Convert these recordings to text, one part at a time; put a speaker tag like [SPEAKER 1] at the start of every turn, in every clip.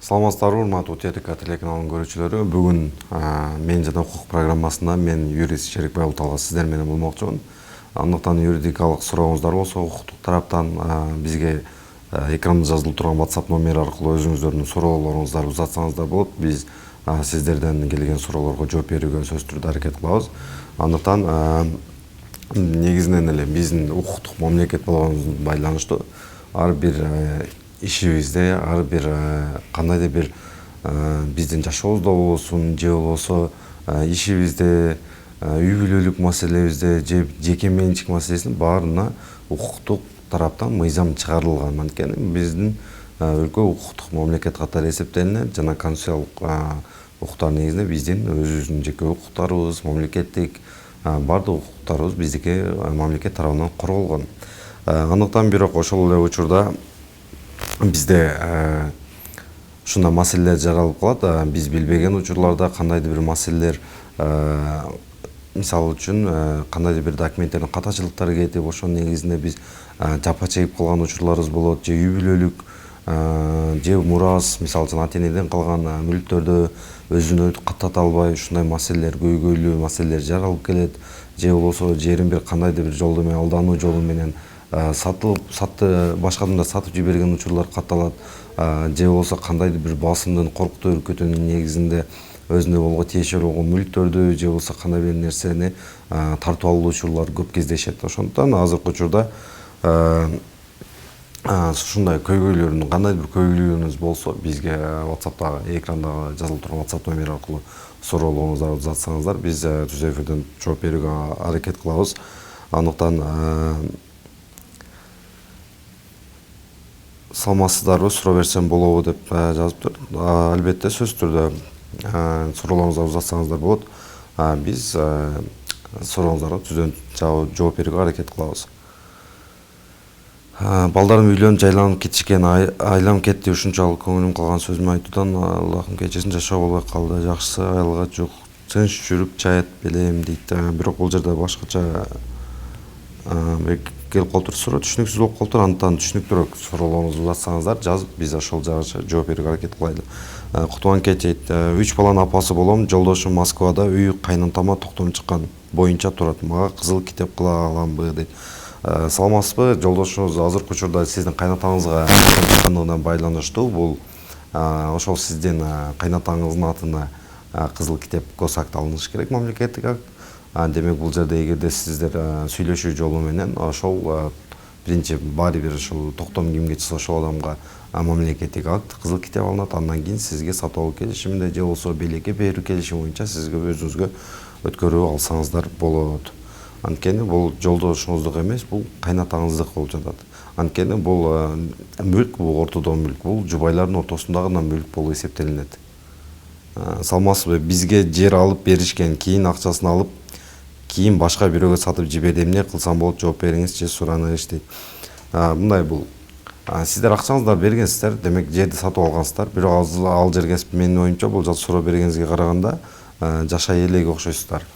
[SPEAKER 1] Саламатсыздарбы, урматтуу ТТК телеканалынын көрүүчүлөрү. Бүгүн мен жана укук программасында мен юрист Шерикбай Уталга сиздер менен болмокчумун. Андыктан юридикалык сурооңуздар болсо укуктук тараптан бизге экранда жазылып турган WhatsApp номери аркылуу өзүңүздөрдүн суроолоруңуздарды узатсаңыздар болот. Биз сиздерден келген суроолорго жооп берүүгө сөзсүз түрдө аракет кылабыз. Андыктан негизинен эле биздин укуктук мамлекет болгонубузга байланыштуу ар бир ишибизде, ар бир кандайдыр бир биздин жашообузда болбосун, же болбосо ишибизде, үй бүлөлүк маселебизде, же жеке менчик маселесинин баарына укуктук тараптан мыйзам чыгарылган. Анткени биздин өлкө укуктук мамлекет катары эсептелинет жана конституциялык укуктар негизинде биздин өзүбүздүн жеке укуктарыбыз, мамлекеттик баардык укуктарыбыз биздики мамлекет тарабынан корголгон. Андыктан бирок ошол эле учурда бизде ушундай маселелер жаралып калат. Биз билбеген учурларда кандайдыр бир маселелер, мисалы үчүн кандайдыр бир документтердин катачылыктары кетип, ошол негизинде биз жапа чегип калган учурларыбыз болот. Же үй бүлөлүк, же мурас, мисалы үчүн ата энеден калган мүлктөрдө өзүнө каттата албай ушундай маселелер, көйгөйлүү маселелер жаралып келет. Же болбосо жерин бир кандайдыр бир жолдо менен, алдануу жолу менен башка адамдар сатып жиберген учурлар катталат. Же болбосо кандайдыр бир басымдын, коркутуу өркөтүүнүн негизинде өзүнө болгон тиешелүү болгон мүлктөрдү, же болбосо кандай бир нерсени тартып алуу учурлары көп кездешет. Ошондуктан азыркы учурда ушундай көйгөйлөрдүн, кандайдыр бир көйгөйлөрүңүз болсо бизге WhatsApp'тагы экрандагы жазылып турган WhatsApp номери аркылуу суроолоруңуздарды узатсаңыздар, биз түз эфирден жооп берүүгө аракет кылабыз. Андыктан саламатсыздарбы, суроо берсем болобу деп жазыптыр. Албетте сөзсүз түрдө суроолоруңуздарды узатсаңыздар болот. Биз сурооңуздарга түздөн жооп берүүгө аракет кылабыз. Балдарым үйлөнүп жайланып кетишкен, айлам кетти, ушунчалык көңүлүм калган сөзүмө айтуудан Аллахым кечирсин, жашоо болбой калды. Жакшысы айылга жок, тынч жүрүп чаят белем дейт. Бирок бул жерде башкача келип калыптыр суроо, түшүнүксүз болуп калыптыр. Андыктан түшүнүктүүрөөк суроолоруңузду узатсаңыздар, жазып биз ошол жагыча жооп берүүгө аракет кылайлы. Кутман кетейт. 3 баланын апасы болом. Жолдошум Москвада үй кайнатама токтом чыккан боюнча турат. Мага кызыл китеп кыла аламбы дейт. Саламатсызбы? Жолдошуңуз азыркы учурда сиздин кайнатаңызга чыккандыгына байланыштуу. Бул ошол сиздин кайнатаңыздын атына кызыл китеп госакт алынышы керек, мамлекеттик акт. Демек бул жерде эгерде сиздер сүйлөшүү жолу менен ошол биринчи баары бир ошол токтом кимге чыкса ошол адамга мамлекеттик акт, кызыл китеп алынат. Андан кийин сизге сатып алуу келишиминде же болбосо белекке берүү келишими боюнча сизге өзүңүзгө өткөрүп алсаңыздар болот. Анткени бул жолдошуңуздук эмес, бул кайнатаңыздык болуп жатат. Анткени бул мүлк, бул ортодон мүлк, бул жубайлардын ортосундагы мүлк болуп эсептелинет. Саламатсызбы? Бизге жер алып беришкен, кийин акчасын алып, кийин башка бирөөгө сатып жиберди. Эмне кылсам болот, жооп бериңизчи, сураныч дейт. Мындай бул. Сиздер акчаңызды бергенсиздер, демек жерди сатып алгансыздар. Бирок ал жерге менин оюмча бул суроо бергениңизге караганда жашай элек окшойсуздар.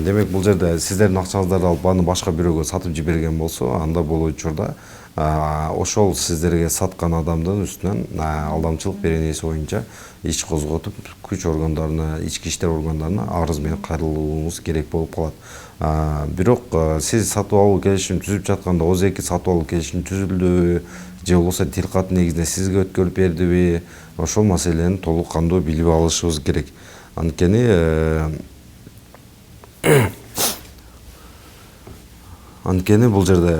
[SPEAKER 1] Демек бул жерде сиздердин акчаңыздарды алып аны башка бирөөгө сатып жиберген болсо, анда бул учурда ошол сиздерге саткан адамдын үстүнөн алдамчылык беренеси боюнча иш козготуп, күч органдарына, ички иштер органдарына арыз менен кайрылууңуз керек болуп калат. Бирок сиз сатып алуу келишим түзүп жатканда ооз-эки сатып алуу келишими түзүлдүбү, же болбосо тил кат негизинде сизге өткөрүп бердиби, ошол маселени толук кандуу билип алышыбыз керек. Анткени бул жерде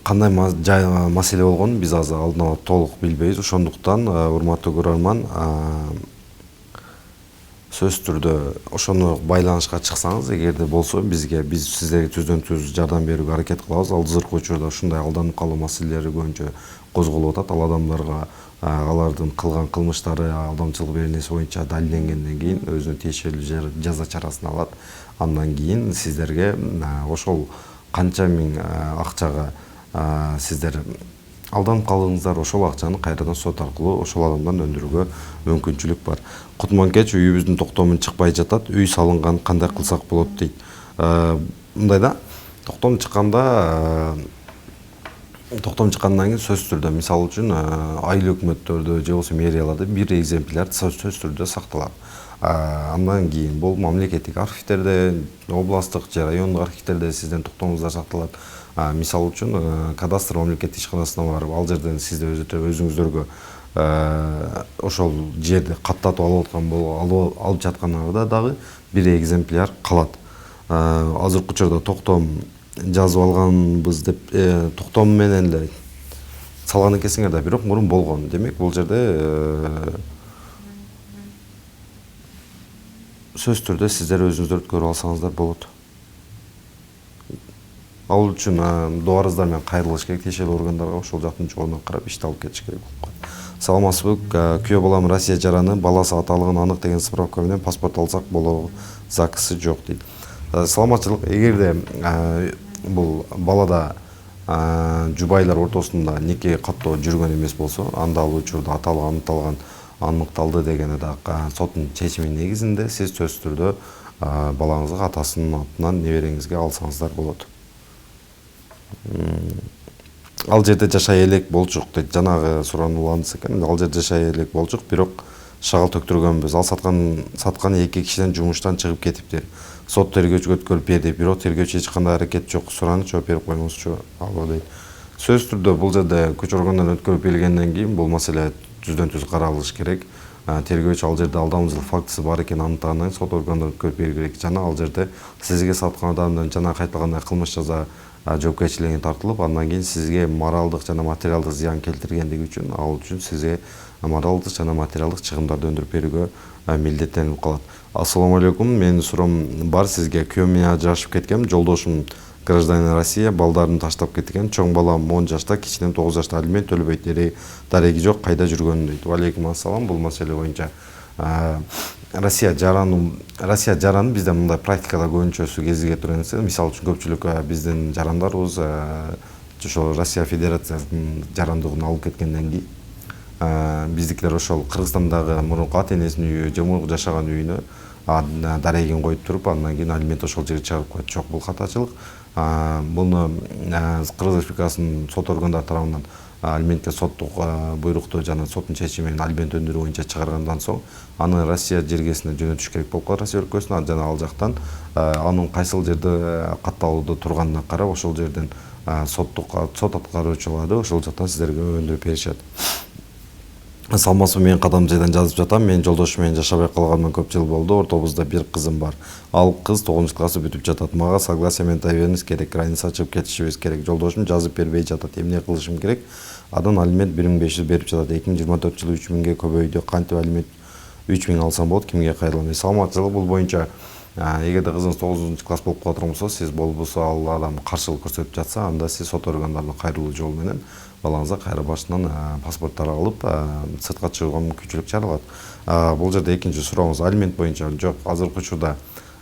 [SPEAKER 1] кандай маселе болгонун биз азыр алдын ала толук билбейбиз. Ошондуктан урматтуу көрөрман, сөзсүз түрдө ошону байланышка чыксаңыз, эгерде болсо биз сиздерге түздөн түз жардам берүүгө аракет кылабыз. Азыркы учурда ушундай алданып калуу маселелери көбүнчө козголуп атат. Ал адамдарга алардын кылган кылмыштары алдамчылык беренеси боюнча далилденгенден кийин өзүнө тиешелүү жаза чарасын алат. Андан кийин сиздерге ошол канча миң акчага сиздер алданып калдыңыздар, ошол акчаны кайрадан сот аркылуу ошол адамдан өндүрүүгө мүмкүнчүлүк бар. Кутман кеч, үйүбүздүн токтому чыкпай жатат, үй салынган, кандай кылсак болот дейт. Мындай да, токтом чыкканда токтом чыккандан кийин сөзсүз түрдө мисалы үчүн айыл өкмөттөрдө же болбосо мэрияларда бир экземпляр сөзсүз түрдө сакталат. Андан кийин бул мамлекеттик архивтерде, областтык же райондук архивтерде сиздин токтомуңуздар сакталат. Мисалы үчүн кадастр мамлекеттик ишканасына барып, ал жерден сизде өзүңүздөргө ошол жерди каттатып алып жаткандарда дагы бир экземпляр калат. Азыркы учурда токтом жазып алганбыз деп токтом менен эле салган экенсиңер да, бирок мурун болгон. Демек бул жерде сөз түрдө сиздер өзүңүздөрдү көрүп алсаңыздар болот. Ал үчүн дуарыздар менен кайрылыш керек тиешелүү органдарга, ошол жактын жогоруна карап ишти алып кетиш керек болуп калат. Саламатсызбы? Күйөө балам Россия жараны, баласы аталыгын анык деген справка менен паспорт алсак болобу? Закысы жок дейт. Саламатчылык, эгерде бул балада жубайлар ортосунда нике каттоо жүргөн эмес болсо, анда ал учурда аталган аныкталды дегени да соттун чечими негизинде сиз сөзсүз түрдө балаңызга атасынын атынан небереңизге алсаңыздар болот. Ал жерде жашай элек болчук дейт. Жанагы суранууларыңыз экен. Ал жерде жашай элек болчук, бирок шагал төктүргөнбүз. Ал саткан эки кишиден жумуштан чыгып кетиптир. Сот тергөөчүгө өткөрүп берди, бирок тергөөчү эч кандай аракет жок. Сураныч жооп берип койңузчу. Албы дейт. Сөзсүз түрдө бул жерде күч органдарынан өткөрүп берилгенден кийин бул маселе түздөн түз каралыш керек. Тергөөчү ал жерде алдамчылык фактысы бар экенин аныктагандан кийин сот органдарына өткөрүп бериш керек. Жана ал жерде сизге саткан адамдын жана кайталгандай кылмыш жаза жоопкерчилигине тартылып, андан кийин сизге моралдык жана материалдык зыян келтиргендиги үчүн ал үчүн сизге моралдык жана материалдык чыгымдарды өндүрүп берүүгө милдеттенип калат. Ассаламу алейкум. Менин суроом бар сизге. Күйөөм менен ажырашып кеткем. Жолдошум гражданин Россия, балдарын таштап кеткен. Чоң балам 10 жашта, кичинем 9 жашта, алимент төлөбөйт. Дареги жок, кайда жүргөнүн дейт. Алейкум ассалам. Бул маселе боюнча Россия жараны бизде мындай практикада көбүнчөсү кезиге турган нерсе. Мисалы үчүн көпчүлүк биздин жарандарыбыз ошол Россия Федерациясынын жарандыгын алып кеткенден кийин биздикилер ошол Кыргызстандагы мурунку ата энесинин үйү же мурунку жашаган үйүнө дарегин коюп туруп, андан кийин алимент ошол жерге чыгарып коет. Жок, бул катачылык. Буну Кыргыз Республикасынын сот органдары тарабынан алиментке соттук буйрукту жана соттун чечими менен алимент өндүрүү боюнча чыгаргандан соң аны Россия жергесине жөнөтүш керек болуп калат, Россия өлкөсүнө. Жана ал жактан анын кайсыл жерде катталууда турганына карап ошол жерден сот аткаруучулары ошол жактан сиздерге өндүрүп беришет. Саламатсызбы? Мен Кадам жайдан жазып жатам. Мен жолдошум менен жашабай калганыма көп жыл болду. Ортобузда бир кызым бар. Ал кыз 9 классы бүтүп жатат. Мага согласие менен беришибиз керек, граница ачып кетишибиз керек. Жолдошум жазып бербей жатат. Эмне кылышым керек? Адан алимент 1500 берип жатат. 2024 жылы 3000ге көбөйдү. Кантип алимент 3000 алсам болот? Кимге кайрылам? Саламатчылык, бул боюнча эгерде кызыңыз 9 класс болуп калат болсо, сиз болбосо ал адам каршылык көрсөтүп жатса, анда сиз сот органдарына кайрылуу жолу менен балаңызга кайра башынан паспорттар алып сыртка чыгууга мүмкүнчүлүк жаралат. Бул жерде экинчи сурооңуз алимент боюнча жок. Азыркы учурда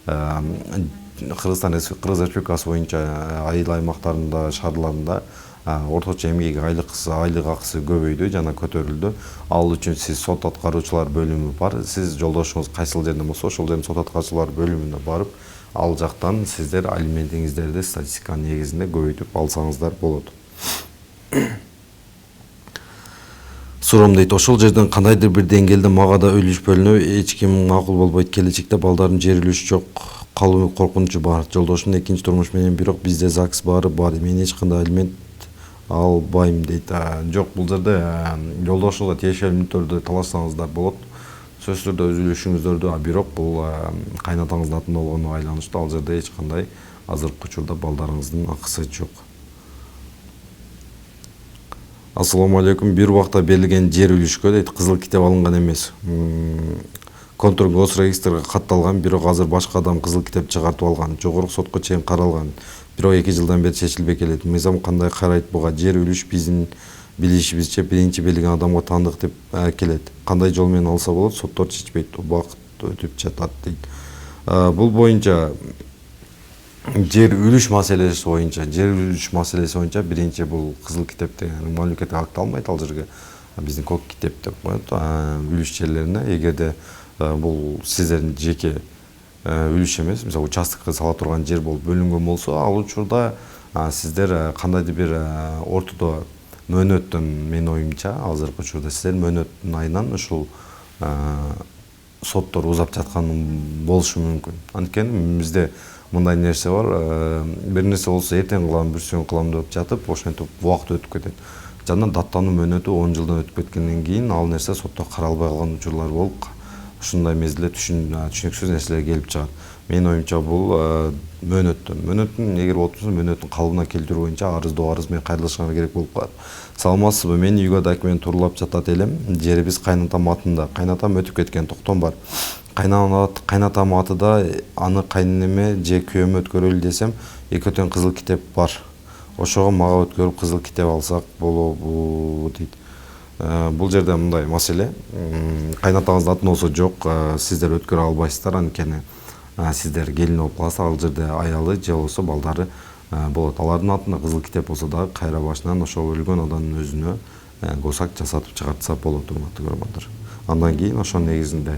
[SPEAKER 1] Кыргыз Республикасы боюнча айыл аймактарында, шаарларында орточо эмгек айлык акысы көбөйдү жана көтөрүлдү. Ал үчүн сиз сот аткаруучулар бөлүмү бар. Сиз жолдошуңуз кайсыл жерде болсо, ошол жердин сот аткаруучулар бөлүмүнө барып, ал жактан сиздер алиментиңиздерди статистиканын негизинде көбөйтүп алсаңыздар болот. Суром дейт, ошол жерден кандайдыр бир деңгээлде мага да үлүш бөлүнөбү, эч ким макул болбойт. Келечекте балдардын жер үлүшү жок, калуу коркунучу бар. Жолдошумдун экинчи турмуш менен, бирок бизде ЗАГС бар. Мен эч кандай алимент албайм дейт. Жок, бул жерде жолдошуңузга тиешелүү мүнөттөрдү талашсаңыздар болот. Сөзсүз түрдө өз үлүшүңүздөрдү, бирок бул кайнатаңыздын атында болгонуна байланыштуу. Ал жерде эч кандай азыркы учурда балдарыңыздын акысы жок. Ассаламу алейкум. Бир убакта берилген жер үлүшкө дейт кызыл китеп алынган эмес. Контур Госрегистрге катталган, бирок азыр башка адам кызыл китеп чыгартып алган. Жогорку сотко чейин каралган. Бирок 2 жылдан бери чечилбей келет. Мыйзам кандай карайт буга? Жер үлүш биздин билишибизче биринчи берилген адамга таандык деп келет. Кандай жол менен алса болот? Соттор чечпейт. Убакыт өтүп жатат дейт. Бул боюнча жер үлүш маселеси боюнча биринчи бул кызыл китеп деген мамлекеттик акт алмайт ал жерге. Биздин көк китеп деп коет үлүш жерлерине. Эгерде бул сиздердин жеке үлүш эмес, мисалы участокко сала турган жер болуп бөлүнгөн болсо, ал учурда сиздер кандайдыр бир ортодо мөөнөттөн, менин оюмча азыркы учурда сиздер мөөнөттүн айынан ушул соттор узап жаткан болушу мүмкүн. Анткени бизде мындай нерсе бар, бир нерсе болсо эртең кылам, бүрсүгүн кылам деп жатып, ошентип убакыт өтүп кетет. Жана даттануу мөөнөтү 10 жылдан өтүп кеткенден кийин ал нерсе сотто каралбай калган учурлар болуп, ушундай мезгилде түшүнүксүз нерселер келип чыгат. Менин оюмча бул мөөнөттүн эгер болсо мөөнөттүн калыбына келтирүү боюнча арыз менен кайрылышыңар керек болуп калат. Саламатсызбы? Менин үйгө документ турурлап жатат элем. Жерибиз кайнатам атында. Кайнатам өтүп кеткен, токтом бар. Кайнатам атыда аны кайненеме же күйөөмө өткөрөлү десем, экөө кызыл китеп бар. Ошого мага өткөрүп кызыл китеп алсак болобу дейт. Бул жерде мындай маселе. Кайнатаңыздын атында болсо жок, сиздер өткөрө албайсыздар, анткени сиздер келин болуп каласыздар, ал жерде аялы же болбосо балдары болот. Алардын атында кызыл китеп болсо дагы кайра башынан ошол өлгөн адамдын өзүнө госак жасатып чыгартса болот, урматтуу көрөрмандар. Андан кийин ошонун негизинде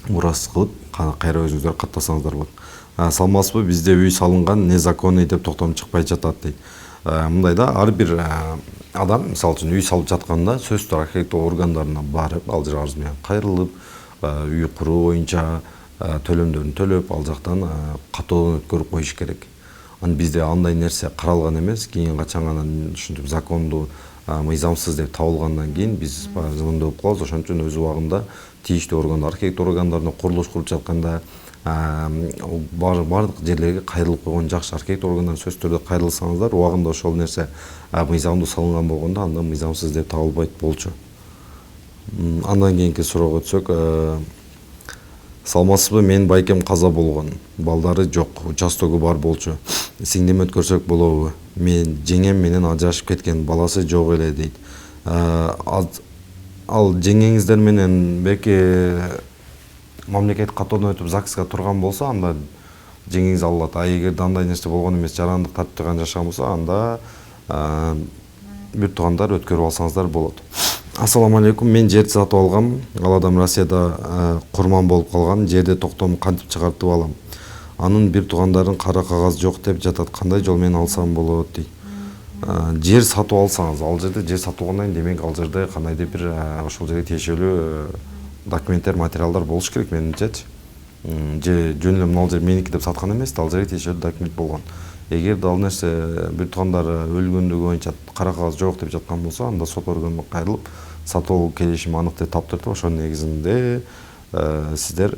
[SPEAKER 1] мурас кылып кайра өзүңүздөр каттасаңыздар болот. Саламатсызбы? Бизде үй салынган, незаконный деп токтом чыкпай жатат дейт. Мындай да, ар бир адам мисалы үчүн үй салып жатканда сөзсүз архитектура органдарына барып, ал жер арыз менен кайрылып, үй куруу боюнча төлөмдөрүн төлөп, ал жактан каттоодон өткөрүп коюш керек. Бизде андай нерсе каралган эмес. Кийин качан гана ушинтип закондуу мыйзамсыз деп табылгандан кийин биз зымындап калабыз. Ошон үчүн өз убагында тийиштүү органдар, архитектура органдарына курулуш куруп жатканда бардык жерлерге кайрылып койгон жакшы. Архитектура органдарына сөзсүз түрдө кайрылсаңыздар, убагында ошол нерсе мыйзамдуу салынган болгондо анда мыйзамсыз деп табылбайт болчу. Андан кийинки суроого өтсөк, саламатсызбы? Менин байкем каза болгон, балдары жок, участогу бар болчу. Сиңдиме өткөрсөк болобу? Мен жеңем менен ажырашып кеткен, баласы жок эле дейт. Ал жеңеңиздер менен беки мамлекет каттоодон өтүп ЗАГСка турган болсо, анда жеңеңиз алат. Эгерде андай нерсе болгон эмес, жарандык тартипте жашаган болсо, анда бир туугандар өткөрүп алсаңыздар болот. Ассаламу алейкум. Мен жерди сатып алгам. Ал адам Россияда курман болуп калган. Жерди токтом кантип чыгартып алам? Анын бир туугандарын кара кагаз жок деп жатат. Кандай жол менен алсам болот дейт. Жер сатып алсаңыз, ал жерде жер сатылгандан кийин демек ал жерде кандайдыр бир ошол жерге тиешелүү документтер, материалдар болуш керек менимчечи. Же жөн эле мына жер меники деп саткан эмес, ал жерге тиешелүү документ болгон. Эгерде ал нерсе бир туугандары өлгөндүгү боюнча кара кагаз жок деп жаткан болсо, анда сот органына кайрылып, сатып алуу келишими анык деп таптыртып, ошонун негизинде сиздер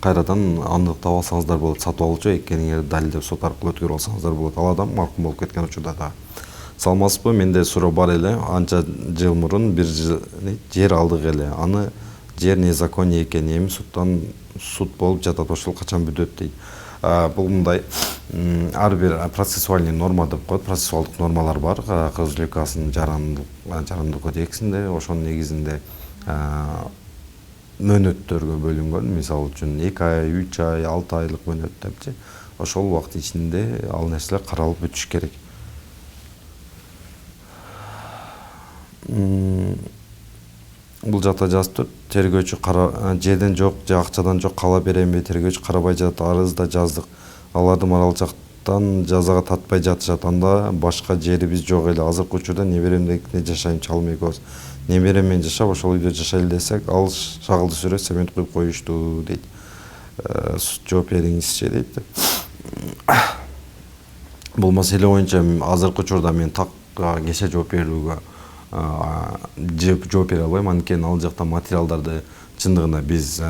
[SPEAKER 1] кайрадан андыктап алсаңыздар болот. Сатып алуучу экениңерди далилдеп сот аркылуу өткөрүп алсаңыздар болот. Ал адам маркум болуп кеткен учурда да. Саламатсызбы? Менде суроо бар эле. Анча жыл мурун бир жер алдык эле. Аны жер незаконный экен. Эми суд болуп жатат. Ошол качан бүтөт дейт. Бул мындай ар бир процессуальный норма деп коет. Процессуалдык нормалар бар. Кыргыз Республикасынын жарандык кодексинде, ошонун негизинде мөөнөттөргө бөлүнгөн. Мисалы үчүн 2 ай, 3 ай, 6 айлык мөөнөт депчи. Ошол убакыт ичинде ал нерселер каралып бүтүш керек. Бул жакта жазып турат. Тергөөчү жерден жок же акчадан жок кала беремби? Тергөөчү карабай жатат. Арыз да жаздык. Аларды маралчактан жазага татпай жатышат. Анда башка жерибиз жок эле. Азыркы учурда неберемде жашайм, чалым экөөбүз. Неберем менен жашап, ошол үйдө жашайлы десек, ал шагылды сүрө цемент куюп коюшту дейт. Жооп бериңизчи дейт. Бул маселе боюнча азыркы учурда мен так кеше жооп берүүгө жооп бере албайм, анткени ал жакта материалдарды чындыгында биз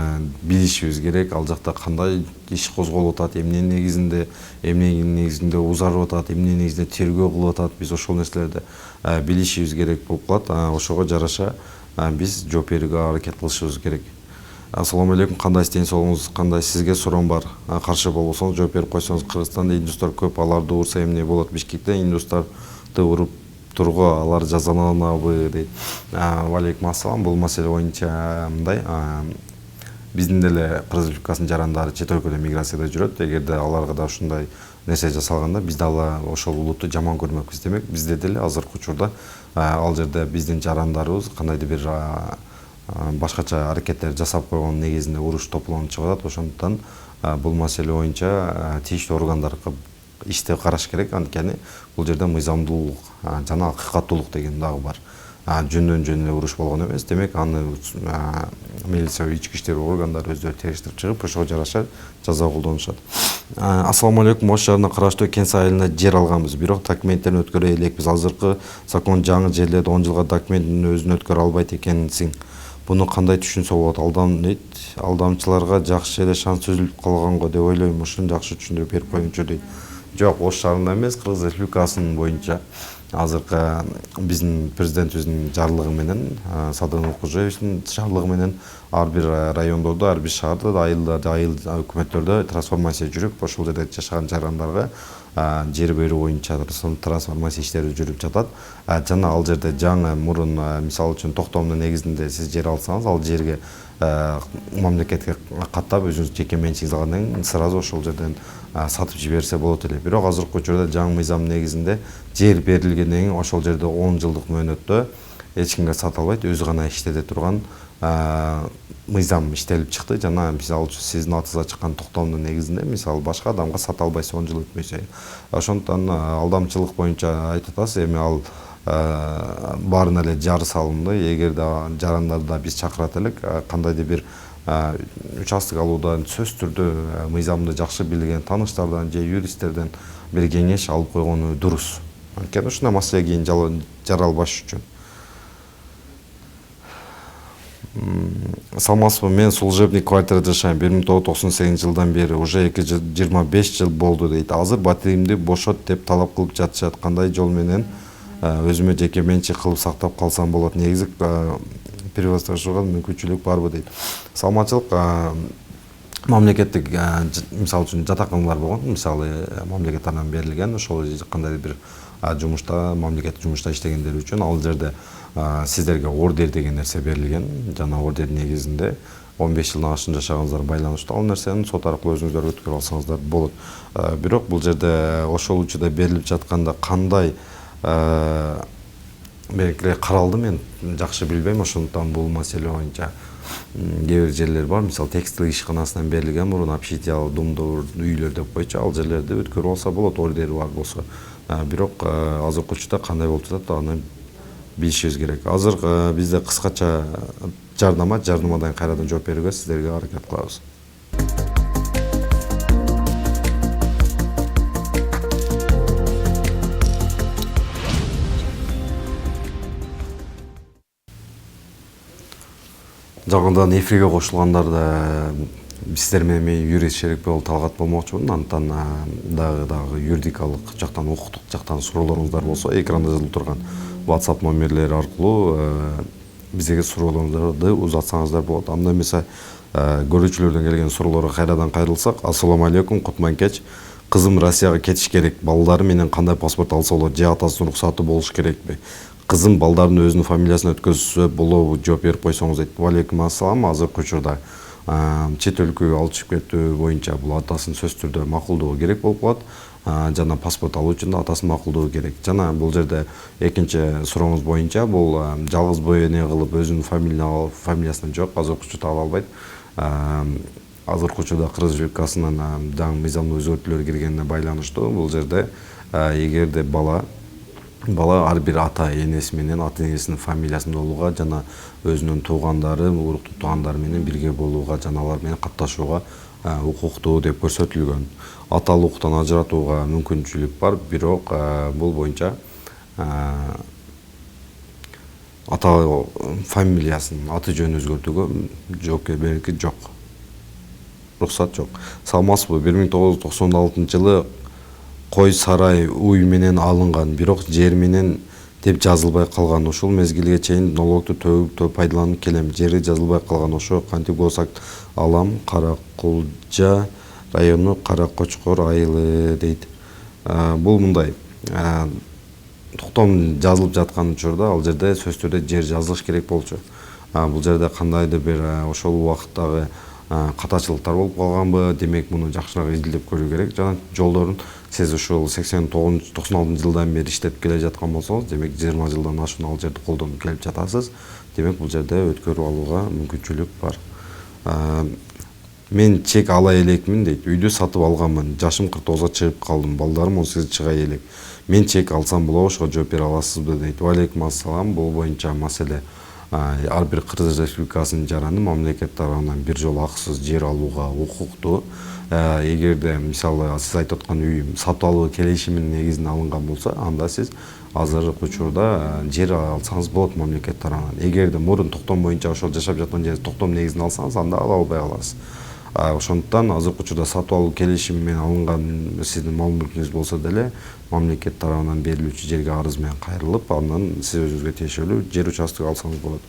[SPEAKER 1] билишибиз керек. Ал жакта кандай иш козголуп атат, эмненин негизинде узарып атат, эмненин негизинде тергөө кылып атат, биз ошол нерселерди билишибиз керек болуп калат. Ошого жараша биз жооп берүүгө аракет кылышыбыз керек. Ассаламу алейкум. Кандайсыз, ден соолугуңуз кандай? Сизге суроом бар. Каршы болбосоңуз жооп берип койсоңуз. Кыргызстанда индустар көп, аларды урса эмне болот? Бишкекте индустарды уруп тургу, алар жазаланабы дейт. Алейкум ассалам. Бул маселе боюнча мындай, биздин деле Кыргыз Республикасынын жарандары чет өлкөдө миграцияда жүрөт. Эгерде аларга да ушундай нерсе жасалганда, биз дагы ошол улутту жаман көрмөкпүз. Демек, бизде деле азыркы учурда ал жерде биздин жарандарыбыз кандайдыр бир башкача аракеттер жасап койгон негизинде уруш топлонуп чыгып атат. Ошондуктан бул маселе боюнча тийиштүү органдарга ишти караш керек. Анткени бул жерде мыйзамдуулук жана акыйкаттуулук деген дагы бар. Жөндөн жөн уруш болгон эмес. Демек аны милиция, ички иштер органдары өздөрү териштирип чыгып, ошого жараша жаза колдонушат. Ассаламу алейкум. Ош шаарына караштуу Кенс айылына жер алганбыз. Бирок документтерин өткөрө элекпиз. Азыркы закон жаңы жерлерди 10 жылга документтин өзүн өткөрө албайт экенсиң. Буну кандай түшүнсө болот? Алдамчыларга жакшы эле шанс түзүлүп калганго деп ойлойм. Ушуну жакшы түшүндүрүп берип коюңчу дейт. Жок, Ош шаарында эмес, Кыргыз Республикасынын боюнча азыркы биздин президентибиздин жарлыгы менен, Садыр Нуркожоевичтин жарлыгы менен ар бир райондордо, ар бир шаарда, айыл өкмөттөрдө трансформация жүрүп, ошол жерде жашаган жарандарга жер берүү боюнча трансформация иштери жүрүп жатат. Жана ал жерде жаңы мурун мисалы үчүн токтомдун негизинде сиз жер алсаңыз, ал жерге мамлекетке каттап өзүңүз жеке менчигиңизге алгандан кийин сразу ошол жерден сатып жиберсе болот эле. Бирок азыркы учурда жаңы мыйзам негизинде жер берилгенден кийин ошол жерде 10 жылдык мөөнөттө эч кимге сата албайт, өзү гана иштете турган мыйзам иштелип чыкты. Жана мисалы үчүн сиздин атыңызга чыккан токтомдун негизинде мисалы башка адамга сата албайсыз 10 жыл өтмөйсө. Ошондуктан алдамчылык боюнча айтып атасыз, эми ал баарына эле жары салынды. Эгерде жарандарды биз чакырат элек, кандайдыр бир участок алуудан сөзсүз түрдө мыйзамды жакшы билген тааныштардан же юристтерден бир кеңеш алып койгону дурус. Анткени ушундай маселе кийин жаралбаш үчүн. Салмасовпу, мен служебный квартирада жашайм. 1998 жылдан бери уже 25 жыл болду дейт. Азыр батиримди бошот деп талап кылып жатышат. Кандай жол менен өзүмө жеке менчик кылып сактап калсам болот? Негизи перевозташууга мүмкүнчүлүк барбы дейт. Салмачылык мамлекеттик мисалы үчүн жатаканалар болгон, мисалы мамлекет тарабынан берилген, ошол кандайдыр бир жумушта, мамлекеттик жумушта иштегендер үчүн ал жерде сиздерге ордер деген нерсе берилген. Жана ордер негизинде 15 жылдан ашык жашаганыңыздар байланыштуу. Ал нерсени сот аркылуу өзүңүздөр өткөрүп алсаңыздар болот. Бирок бул жерде ошол учурда берилип жатканда кандай белгилер каралды, мен жакшы билбейм. Ошондуктан бул маселе боюнча кээ бир жерлер бар, мисалы текстил ишканасынан берилген мурун общежитиялык думдуу үйлөр деп койчу, ал жерлерди өткөрүп алса болот, ордери бар болсо. Бирок азыркы учурда кандай болуп жатат, аны билишибиз керек. Азыр бизде кыскача жарнамадан кайрадан жооп берүүгө сиздерге аракет кылабыз. Жагындан эфирге кошулгандарда сиздер менен юрист Шерикбеков Талгат болмокчумун. Антан дагы юридикалык жактан, укуктук жактан суроолоруңуздар болсо, экранда жазылып турган WhatsApp номерлери аркылуу бизге суроолоруңузду узатсаңыздар болот. Анда эмесе көрүүчүлөрдөн келген суроолорго кайрадан кайрылсак. Ассаламу алейкум, кутман кеч. Кызым Россияга кетиш керек. Балдары менен кандай паспорт алса болот? Же атасынын уруксаты болуш керекпи? Кызым балдарын өзүнүн фамилиясына өткөзсө болобу? Жооп берип койсоңуз дейт. Алейкум ассалам. Азыркы учурда чет өлкөгө алып чыгып кетүү боюнча бул атасын сөзсүз түрдө макулдоого керек болуп калат. Жана паспорт алуу үчүн да атасын макулдоого керек. Жана бул жерде экинчи сурооңуз боюнча бул жалгыз бой эне кылып өзүнүн фамилиясына жок, азыркы учурда ала албайт. Азыркы учурда Кыргыз Республикасынын жаңы мыйзамдуу өзгөртүүлөр киргенине байланыштуу бул жерде эгерде бала ар бир ата энеси менен ата энесинин фамилиясында болууга жана өзүнүн туугандары, уруктуу туугандары менен бирге болууга жана алар менен катташууга укуктуу деп көрсөтүлгөн. Аталык укуктан ажыратууга мүмкүнчүлүк бар, бирок бул боюнча ата фамилиясын, аты жөнүн өзгөртүүгө жоопкерчилик жок. Уруксат жок. Салмасовпу, 1996 жылы Кой сарай уй менен алынган, бирок жер менен деп жазылбай калган. Ушул мезгилге чейин налогду төлөп пайдаланып келем. Жери жазылбай калган. Ошо кантип болсак алам. Каракулжа району Каракочкор айылы дейт. Бул мындай. Токтом жазылып жаткан учурда ал жерде сөзсүз түрдө жер жазылыш керек болчу. Бул жерде кандайдыр бир ошол убакыттагы катачылыктар болуп калганбы? Демек муну жакшыраак изилдеп көрүү керек. Жана жолдорун сиз ушул 89-96 жылдан бери иштеп келе жаткан болсоңуз, демек 20 жылдан ашуун ал жерди колдонуп келип жатасыз. Демек бул жерде өткөрүп алууга мүмкүнчүлүк бар. Мен чек ала элекмин дейт. Үйдү сатып алганмын. Жашым 49-га чыгып калдым. Балдарым 18 чыга элек. Мен чек алсам болобу, ошого жооп бере аласызбы дейт. Валейкум ассалам. Бул боюнча маселе ар бир Кыргыз Республикасынын жараны мамлекет тарабынан бир жолу акысыз жер алууга укуктуу. Эгерде мисалы сиз айтып аткан үй сатып алуу келишиминин негизинде алынган болсо, анда сиз азыркы учурда жер алсаңыз болот мамлекет тарабынан. Эгерде мурун токтом боюнча ошол жашап жаткан жерди токтом негизинде алсаңыз, анда ала албай каласыз. Ошондуктан азыркы учурда сатып алуу келишими менен алынган сиздин мал мүлкүңүз болсо деле мамлекет тарабынан берилүүчү жерге арыз менен кайрылып, андан сиз өзүңүзгө тиешелүү жер участок алсаңыз болот.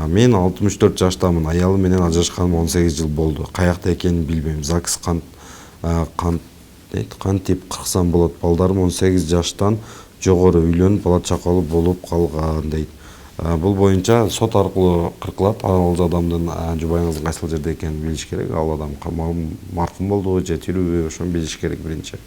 [SPEAKER 1] Мен 64 жаштамын. Аялым менен ажырашканыма 18 жыл болду. Каякта экенин билбейм. ЗАГС кантип кырсам болот? Балдарым 18 жаштан жогору үйлөнүп, бала чакалуу болуп калган дейт. Бул боюнча сот аркылуу кыркылат. Ал адамдын жубайыңыздын кайсыл жерде экенин билиш керек. Ал адам маркум болдубу же тирүүбү, ошону билиш керек биринчи.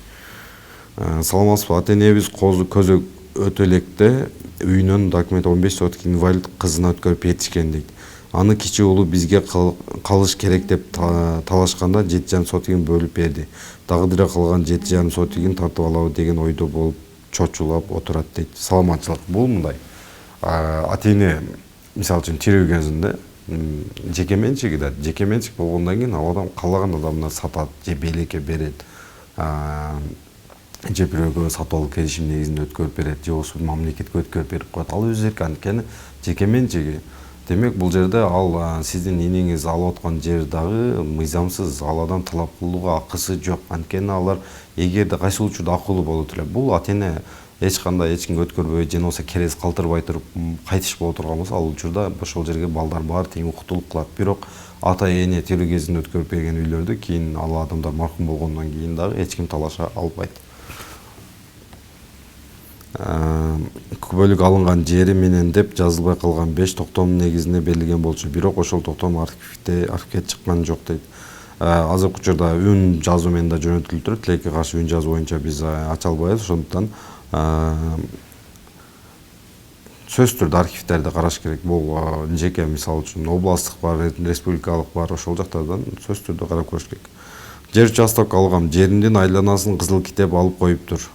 [SPEAKER 1] Саламатсызбы? Ата-энебиз көзөк өтө электе үйүнөн документ 15 соток инвалид кызына өткөрүп кетишкен дейт. Аны кичи уулу бизге калыш керек деп талашканда 7,5 сотигин бөлүп берди. Дагы деле калган 7,5 сотигин тартып алабы деген ойдо болуп чочулап отурат дейт. Саламатчылык. Бул мындай. Ата-эне мисалы үчүн тирүү кезинде жеке менчиги да, жеке менчик болгондон кийин ал адам каалаган адамына сатат же белекке берет. Же бирөөгө сатып алуу келишим негизинде өткөрүп берет, же болбосо мамлекетке өткөрүп берип коет. Ал өз эрки, анткени жеке менчиги. Демек бул жерде ал сиздин энеңиз алып аткан жер дагы мыйзамсыз. Ал адам талап кылууга акысы жок. Анткени алар эгерде кайсы учурда акылуу болот эле, бул ата-эне эч кандай эч кимге өткөрбөй же болбосо керез калтырбай туруп кайтыш боло турган болсо, ал учурда ошол жерге балдар баары тең укуктуулук кылат. Бирок ата-эне тирүү кезинде өткөрүп берген үйлөрдү кийин ал адамдар маркум болгондон кийин дагы эч ким талаша албайт. Күбөлүк алынган жери менен деп жазылбай калган 5 токтомдун негизинде берилген болчу. Бирок ошол токтом архивге чыккан жок дейт. Азыркы учурда үн жазуу менен да жөнөтүлүп турат. Тилекке каршы үн жазуу боюнча биз ача албайбыз. Ошондуктан сөзсүз түрдө архивдерди караш керек. Бул жеке мисалы үчүн областтык бар, республикалык бар, ошол жактардан сөзсүз түрдө карап көрүш керек. Жер участок алгам, жеримдин айланасын кызыл китеп алып коюптур.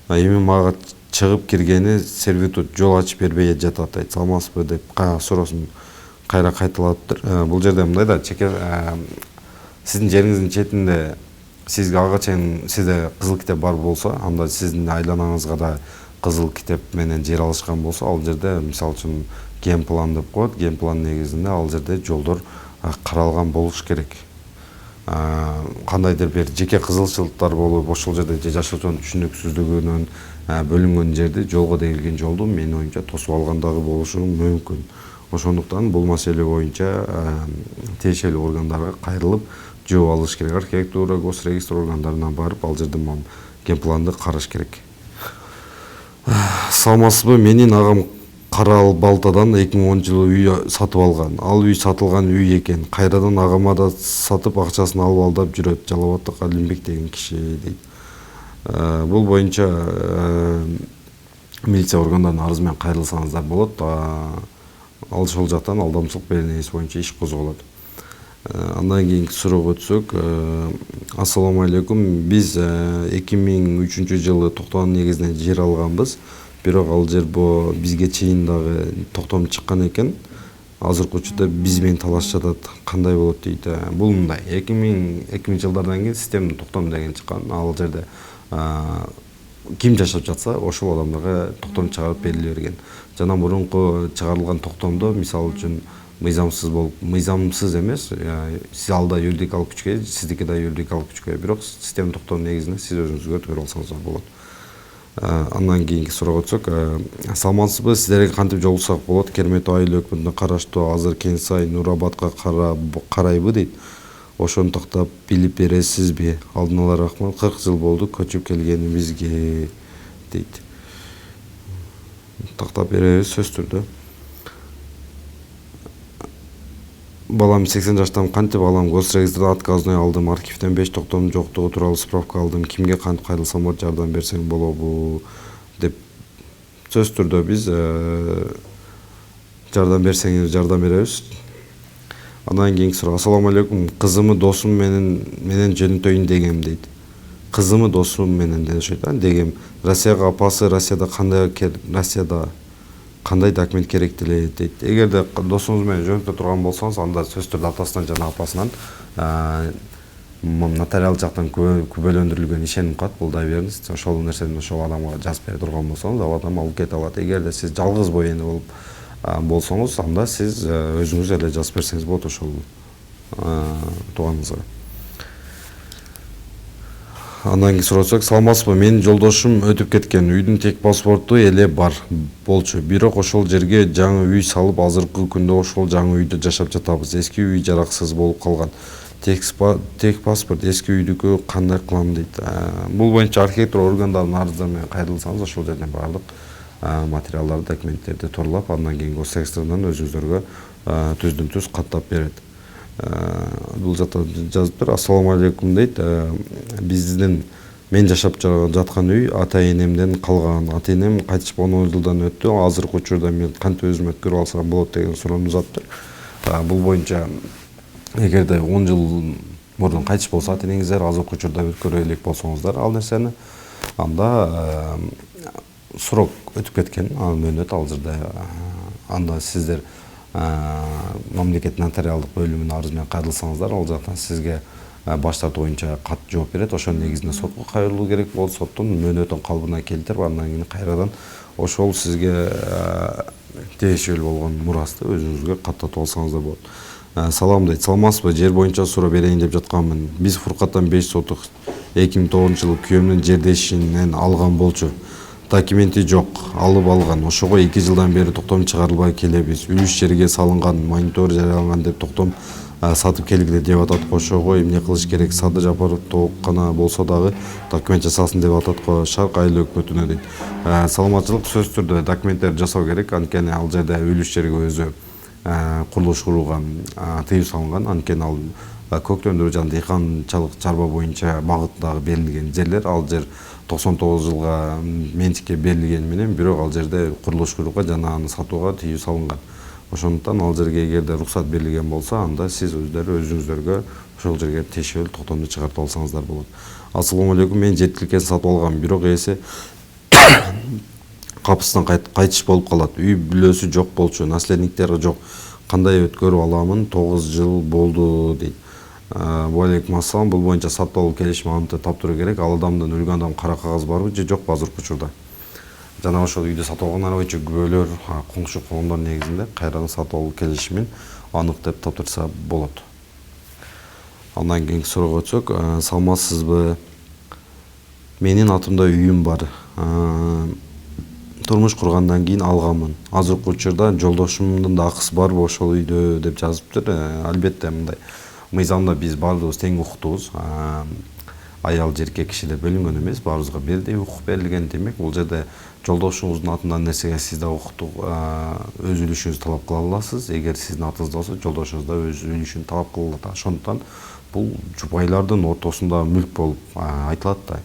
[SPEAKER 1] Эми мага чыгып киргени сервитут жол ачып бербей жатат дейт. Саламатсызбы деп суроосун кайра кайталаптыр. Бул жерде мындай да, чеке сиздин жериңиздин четинде сизге ага чейин сизде кызыл китеп бар болсо, анда сиздин айланаңызга да кызыл китеп менен жер алышкан болсо, ал жерде мисалы үчүн ген план деп коет. Ген план негизинде ал жерде жолдор каралган болуш керек. Кандайдыр бир жеке кызылчылыктар болуп, ошол жерде жашоочунун түшүнүксүзлүгүнөн бөлүнгөн жерди, жолго дегилген жолду менин оюмча тосуп алган дагы болушу мүмкүн. Ошондуктан бул маселе боюнча тиешелүү органдарга кайрылып жооп алыш керек. Архитектура, госрегистр органдарына барып, ал жерде ген планды караш керек. Саламатсызбы? Менин агам Кара Балтадан 2010 жылы үй сатып алган. Ал үй сатылган үй экен. Кайрадан агама да сатып акчасын алып алдап жүрөт. Жалалбаттык Алимбек деген киши дейт. Бул боюнча милиция органдарына арыз менен кайрылсаңыздар болот. Ал ошол жактан алдамчылык беренеси боюнча иш козголот. Андан кийинки суроого өтсөк, ассаламу алейкум. Биз 2003 жылы токтомдун негизинде жер алганбыз. Бирок ал жер бизге чейин дагы токтом чыккан экен. Азыркы учурда биз менен талашып жатат. Кандай болот дейт. Бул мындай. 2000 жылдардан кийин системдик токтом деген чыккан. Ал жерде ким жашап жатса, ошол адамдарга токтом чыгарып бериле берген. Жана мурунку чыгарылган токтомдо мисалы үчүн мыйзамсыз эмес, сиз алда юридикалык күчкө, сиздики да юридикалык күчкө, бирок система токтом негизинде сиз өзүңүзгө өткөрүп алсаңыздар болот. Андан кийинки суроого өтсөк, саламатсызбы? Сиздерге кантип жолуксак болот? Кермет айыл өкмөтүнө караштуу азыр Кенсай, Нурабадка карайбы дейт. Ошону тактап билип бересизби? Алдын ала рахмат. 40 жыл болду көчүп келгенибизге дейт. Тактап беребиз сөзсүз түрдө. Балам 80 жаштамын, кантип алам? Госрегистрден отказной алдым. Архивден 5 токтомдун жоктугу тууралуу справка алдым. Кимге кантип кайрылсам болот, жардам берсең болобу деп. Сөзсүз түрдө биз жардам берсеңиз жардам беребиз. Андан кийинки суроо: Ассаламу алейкум. Кызымы досум менен жөнөтөйүн дегем дейт. Кызымы досум менен дешет. Дегем Россияга апасы Россияда кандай документ керектелет дейт. Эгерде досуңуз менен жөнөтө турган болсоңуз, анда сөзсүз түрдө атасынан жана апасынан нотариал жактан күбөлөндүрүлгөн ишеним кат булдай бериңиз. Ошол нерсени ошол адамга жазып бере турган болсоңуз, ал адам алып кете алат. Эгерде сиз жалгыз бой эне болсоңуз, анда сиз өзүңүз эле жазып берсеңиз болот ошол тууганыңызга. Андан кийин сурасак: саламатсызбы? Менин жолдошум өтүп кеткен. Үйдүн тек паспорту эле бар болчу. Бирок ошол жерге жаңы үй салып, азыркы күндө ошол жаңы үйдө жашап жатабыз. Эски үй жараксыз болуп калган. Тек паспорт эски үйдүкү, кандай кылам дейт. Бул боюнча архитектура органдарына арыздар менен кайрылсаңыз, ошол жерден баардык материалдарды, документтерди торлап, андан кийин госэкстрнан өзүңүздөргө түздөн-түз каттап берет. Бул жакта жазыптыр: Ассаламу алейкум дейт. Мен жашап жаткан үй ата энемден калган. Ата энем кайтышып 10 жылдан өттү. Азыркы учурда мен кантип өзүм өткөрүп алсам болот деген суроону узаттыр. Бул боюнча эгерде 10 жыл мурдун кайтыш болсо ата энеңиздер, азыркы учурда өткөрө элек болсоңуздар ал нерсени, анда срок өтүп кеткен, мөөнөт ал жерде. Анда сиздер мамлекет нотариалдык бөлүмүнө арыз менен кайрылсаңыздар, ал жактан сизге баш тартуу боюнча кат жооп берет. Ошонун негизинде сотко кайрылуу керек болот. Соттун мөөнөтүн калыбына келтирип, андан кийин кайрадан ошол сизге тиешелүү болгон мурасты өзүңүзгө каттатып алсаңыздар болот. Салам дейт. Саламатсызбы? Жер боюнча суроо берейин деп жатканмын. Биз Фуркаттан 5 сотук 2009-жылы күйөөмдүн жердешинен алган болчу. Документи жок, алып алган. Ошого 2 жылдан бери токтом чыгарылбай келебиз. Үлүш жерге салынган, монитор жарыяланган деп токтом сатып келгиле деп атат. Ошого эмне кылыш керек? Садыр Жапаров толук болсо дагы документ жасасын деп атат го Шарк айыл өкмөтүнө дейт. Саламатчылык, сөзсүз түрдө документтерди жасоо керек. Анткени ал жерде үлүш жерге өзү курулуш курууга тыюу салынган. Анткени ал көктөмдүр жана дыйканчылык чарба боюнча багыттагы берилген жерлер. Ал жер 99 жылга менчикке берилгени менен, бирок ал жерде курулуш курууга жана аны сатууга тыюу салынган. Ошондуктан ал жерге эгерде уруксат берилген болсо, анда сиз өзүңүздөргө ошол жерге тиешелүү токтомду чыгартып алсаңыздар болот. Ассаламу алейкум. Мен жеткиликке сатып алгам, бирок ээси капысынан кайтыш болуп калат. Үй бүлөсү жок болчу, наследниктери жок. Кандай өткөрүп аламын? 9 жыл болду дейт. Алейкум ассалам. Бул боюнча сатып алуу келишим анты таптыруу керек. Ал адамдын өлгөн адам кара кагаз барбы же жокпу азыркы учурда? Жана ошол үйдү сатып алгандар боюнча күбөлөр, коңшу коомдор негизинде кайрадан сатып алуу келишимин аныктап таптырса болот. Андан кийинки суроого өтсөк: саламатсызбы? Менин атымда үйүм бар. Турмуш кургандан кийин алганмын. Азыркы учурда жолдошумдун да акысы барбы ошол үйдө деп жазыптыр. Албетте, мындай мыйзамда биз баардыгыбыз тең укуктуубуз. Аял жеркек кишилер бөлүнгөн эмес, баарыбызга бирдей укук берилген. Демек, бул жерде жолдошуңуздун атынан нерсеге сиз да укуктук өз үлүшүңүздү талап кыла аласыз. Эгер сиздин атыңызда болсо, жолдошуңуз да өз үлүшүн талап кыла алат. Ошондуктан бул жубайлардын ортосунда мүлк болуп айтылат да.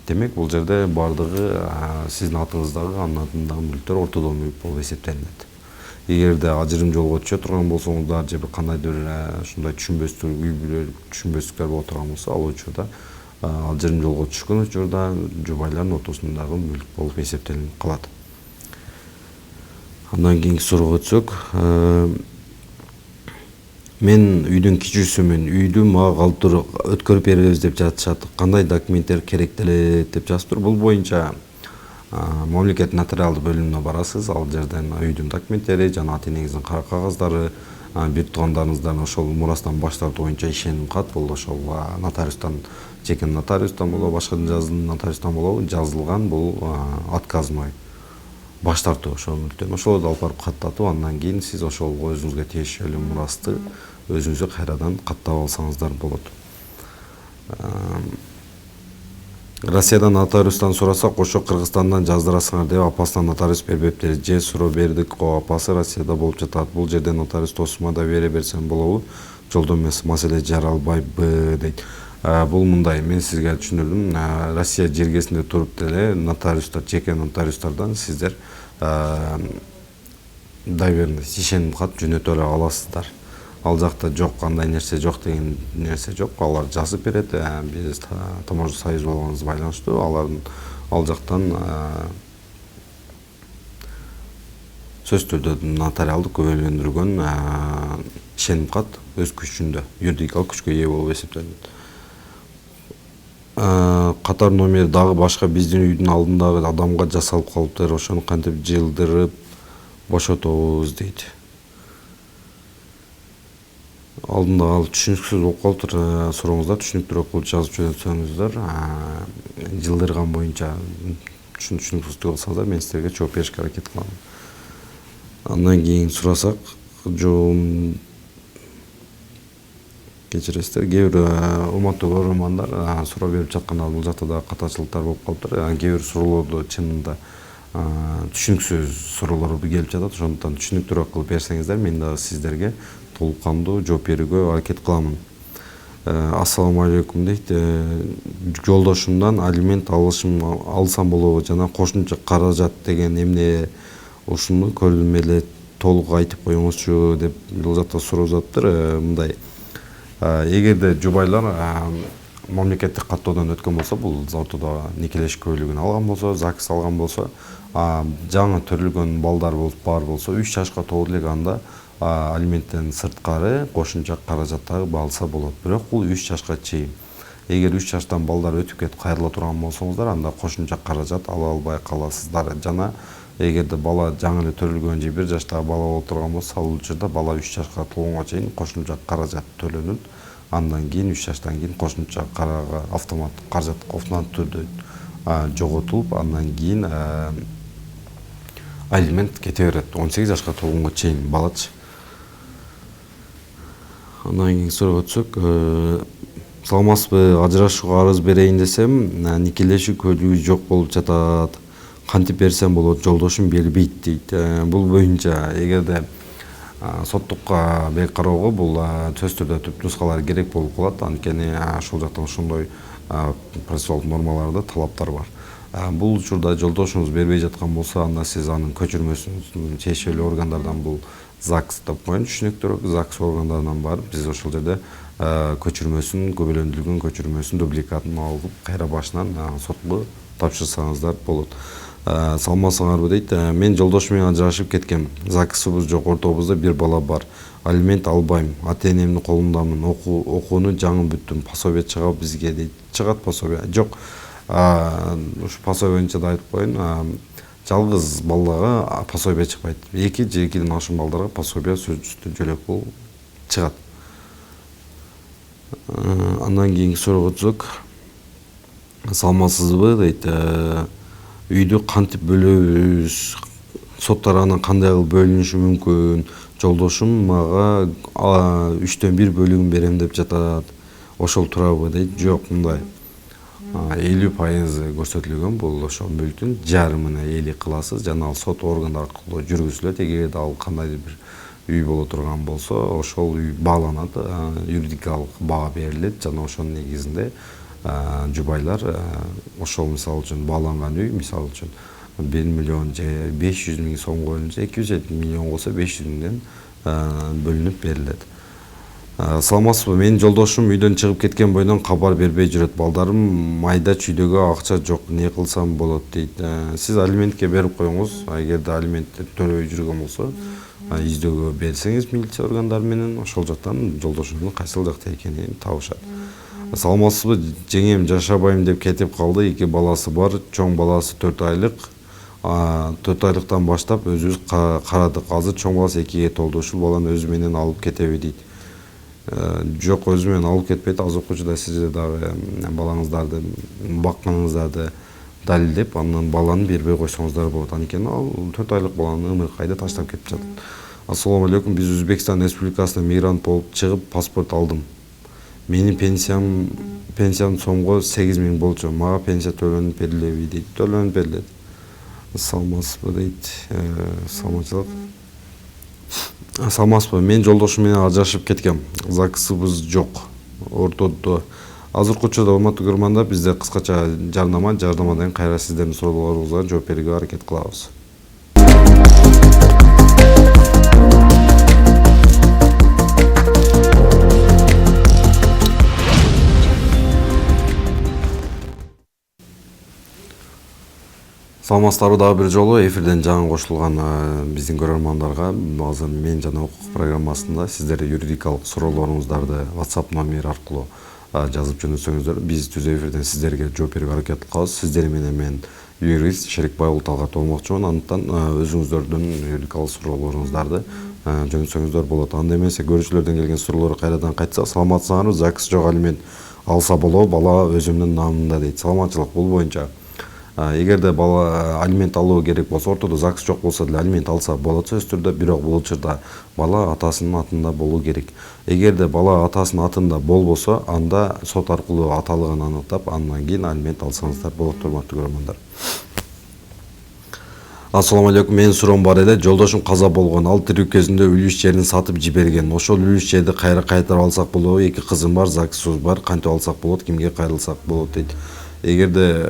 [SPEAKER 1] Демек, бул жерде баардыгы сиздин атыңыздагы, анын атындагы мүлктөр ортодо мүлк болуп эсептелинет. Эгерде ажырым жолго түшө турган болсоңуздар же бир кандайдыр ушундай түшүнбөстүктөр боло турган болсо, ал учурда ажырым жолго түшкөн учурда жубайлардын ортосундагы мүлк болуп эсептелип калат. Андан кийинки суроого өтсөк: мен үйдүн кичүүсүмүн. Үйдү мага калтырып өткөрүп беребиз деп жатышат. Кандай документтер керектелет деп жазыптыр. Бул боюнча мамлекет нотариалдык бөлүмүнө барасыз. Ал жерден үйдүн документтери жана ата энеңиздин кара кагаздары, бир туугандарыңыздан ошол мурастан баш тартуу боюнча ишеним кат, бул ошол нотариустан, жеке нотариустан болобу, башка нотариустан болобу жазылган бул отказной баш тартуу ошол мүлктөн. Ошолорду алып барып каттатып, андан кийин сиз ошол өзүңүзгө тиешелүү мурасты өзүңүзгө кайрадан каттап алсаңыздар болот. Россиядан нотариустан сурасак, ошо Кыргызстандан жаздырасыңар деп апасынан нотариус бербептир. Же суроо бердик го, апасы Россияда болуп жатат. Бул жерде нотариус досума да бере берсем болобу? Жолдо маселе жаралбайбы дейт. Бул мындай, мен сизге түшүндүрдүм. Россия жергесинде туруп деле нотариустар, жеке нотариустардан сиздер доверенность, ишеним кат жөнөтө аласыздар. ал жакта жок, кандай нерсе жок деген нерсе жок. Алар жазып берет. Биз Таможня союзу болгонубуз байланыштуу. Ал жактан сөз түрдө нотариалдык күбөлөндүргөн ишеним кат өз күчүндө юридикалык күчкө ээ болуп эсептелет. Катар номер дагы башка биздин үйдүн алдындагы адамга жасалып калыптыр. Ошону кантип жылдырып бошотобуз дейт. Алдында ал түшүнүксүз болуп калыптыр. Сурооңуздар түшүнүктүүрөөк кылып жазып жөнөтсөңүздөр, жылдырган боюнча түшүнүксүз кылсаңыздар, мен силерге жооп беришке аракет кылам. Андан кийин сурасак, кечиресиздер, кээ бир урматтуу көрөрмандар суроо берип жатканда бул жакта да катачылыктар болуп калыптыр. Кээ бир суроолорду чынында түшүнүксүз суроолор келип жатат. Ошондуктан түшүнүктүүрөөк кылып берсеңиздер, мен дагы сиздерге толук кандуу жооп берүүгө аракет кыламын. Ассаламу алейкум дейт. Жолдошумдан алимент алсам болобу жана кошумча каражат деген эмне, ушуну көрдүм эле, толук айтып коюңузчу деп бул жакта суроо жатыптыр. Мындай, эгерде жубайлар мамлекеттик каттоодон өткөн болсо, бул ортодо никелеш куәлигин алган болсо, ЗАГС алган болсо, жаңы төрөлгөн балдар бар болсо, 3 жашка толду элек анда алименттен сырткары кошумча каражат дагы алса болот. Бирок бул 3 жашка чейин. Эгер 3 жаштан балдар өтүп кетип кайрыла турган болсоңуздар, анда кошумча каражат ала албай каласыздар. Жана эгерде бала жаңы эле төрөлгөн же 1 жаштагы бала болуп турган болсо, ал учурда бала 3 жашка толгонго чейин кошумча каражат төлөнүп, андан кийин 3 жаштан кийин кошумча автоматтык каражат автоматтык түрдө жоготулуп, андан кийин алимент кете берет. 18 жашка толгонго чейин балачы. Андан кийин сурап өтсөк, саламатсызбы, ажырашууга арыз берейин десем, никелешүү куәлиги жок болуп жатат. Кантип берсем болот, жолдошум бербейт дейт. Бул боюнча эгерде соттукка бек кароого бул сөз түрдө түпнускалар керек болуп калат. Анткени ошол жактан ошондой процессуалдык нормаларда талаптар бар. Бул учурда жолдошуңуз бербей жаткан болсо, анда сиз анын көчүрмөсүн тиешелүү органдардан, бул ЗАГС деп коеюн түшүнүктүүрөөк, ЗАГС органдарынан барып, биз ошол жерде көчүрмөсүн, күбөлөндүрүлгөн көчүрмөсүн дубликатын алып, кайра башынан сотко тапшырсаңыздар болот. Саламатсыңарбы дейт. Мен жолдошум менен ажырашып кеткем. ЗАГСыбыз жок, ортобузда бир бала бар. Алимент албайм. Ата-энемдин колундамын. Окууну жаңы бүттүм. Пособие чыгабы бизге дейт. Чыгат пособие. Жок. Ушу пособие боюнча да айтып коеюн. Жалгыз балага пособие чыкпайт. 2 же 2ден ашуун балдарга пособие сөзсүздүү жөлөк бул чыгат. Андан кийинки суроо өтсөк, саламатсызбы дейт. Үйдү кантип бөлөбүз? Соттар анан кандай кылып бөлүнүшү мүмкүн? Жолдошум мага 3/1 бөлүгүн берем деп жатат. Ошол туурабы дейт. Жок, мындай. 50% көрсөтүлгөн, бул ошол мүлктүн жарымына 50 кыласыз, жана ал сот органдары аркылуу жүргүзүлөт. Эгерде ал кандайдыр бир үй боло турган болсо, ошол үй бааланат, юридикалык баа берилет, жана ошонун негизинде жубайлар ошол мисалы үчүн бааланган үй, мисалы үчүн 1 миллион же 500 миң сом коюлса, 250 миллион болсо 500 миңден бөлүнүп берилет. Саламатсызбы, менин жолдошум үйдөн чыгып кеткен бойдон кабар бербей жүрөт. Балдарым майда чүйдөгө акча жок, не кылсам болот дейт. Сиз алиментке берип коюңуз. Эгерде алиментти төлөбөй жүргөн болсо, издөөгө берсеңиз милиция органдары менен, ошол жактан жолдошумдун кайсыл жакта экенин табышат. Саламатсызбы, жеңем жашабайм деп кетип калды. 2 баласы бар, чоң баласы 4 айлык. 4 айлыктан баштап өзүбүз карадык. Азыр чоң баласы 2ге толду. Ушул баланы өзү менен алып кетеби дейт. Жок, өзү менен алып кетпейт. Аз окуучуда сиз дагы балаңыздарды бакканыңыздарды далилдеп, андан баланы бербей койсоңуздар болот. Анткени ал 4 айлык баланы ымыркайда таштап кетип жатат. Ассаламу алейкум, биз Өзбекстан Республикасына мигрант болуп чыгып паспорт алдым. Менин пенсиям сомго 8 миң болчу. Мага пенсия төлөнүп берилеби дейт. Төлөнүп берилет. Саламатсызбы дейт. Саламатчылык. Саламатсызбы, мен жолдошум менен ажырашып кеткем. ЗАГСыбыз жок. Ортодо. Азыркы учурда урматтуу көрөрмандар, бизде кыскача жарнамадан кийин кайра сиздердин суроолоруңузга жооп берүүгө аракет кылабыз. Саламатсыздарбы, дагы бир жолу эфирден жаңы кошулган биздин көрөрмандарга азыр мен жана укук программасында сиздер юридикалык суроолоруңуздарды WhatsApp номер аркылуу жазып жөнөтсөңүздөр биз түз эфирден сиздерге жооп берүүгө аракет кылабыз. Сиздер менен мен юрист Шерикбай Уулу Талгат болмокчумун. Андыктан өзүңүздөрдүн юридикалык суроолоруңуздарды жөнөтсөңүздөр болот. Анда эмесе көрүүчүлөрдөн келген суроолорду кайрадан кайтсак, саламатсыздарбы, ЗАГС жок алимент алса болобу, бала өзүмдүн намымда дейт. Саламатчылык, бул боюнча эгерде бала алимент алуу керек болсо, ортодо ЗАГС жок болсо деле алимент алса болот сөзсүз түрдө, бирок бул учурда бала атасынын атында болуу керек. Эгерде бала атасынын атында болбосо, анда сот аркылуу аталыгын аныктап, андан кийин алимент алсаңыздар болот, урматтуу көрөрмандар. Ассаламу алейкум, менин суроом бар эле. Жолдошум каза болгон, ал тирүү кезинде үлүш жерин сатып жиберген. Ошол үлүш жерди кайра кайтарып алсак болобу? Эки кызым бар, ЗАГСыбыз бар. Кантип алсак болот? Кимге кайрылсак болот дейт. Эгерде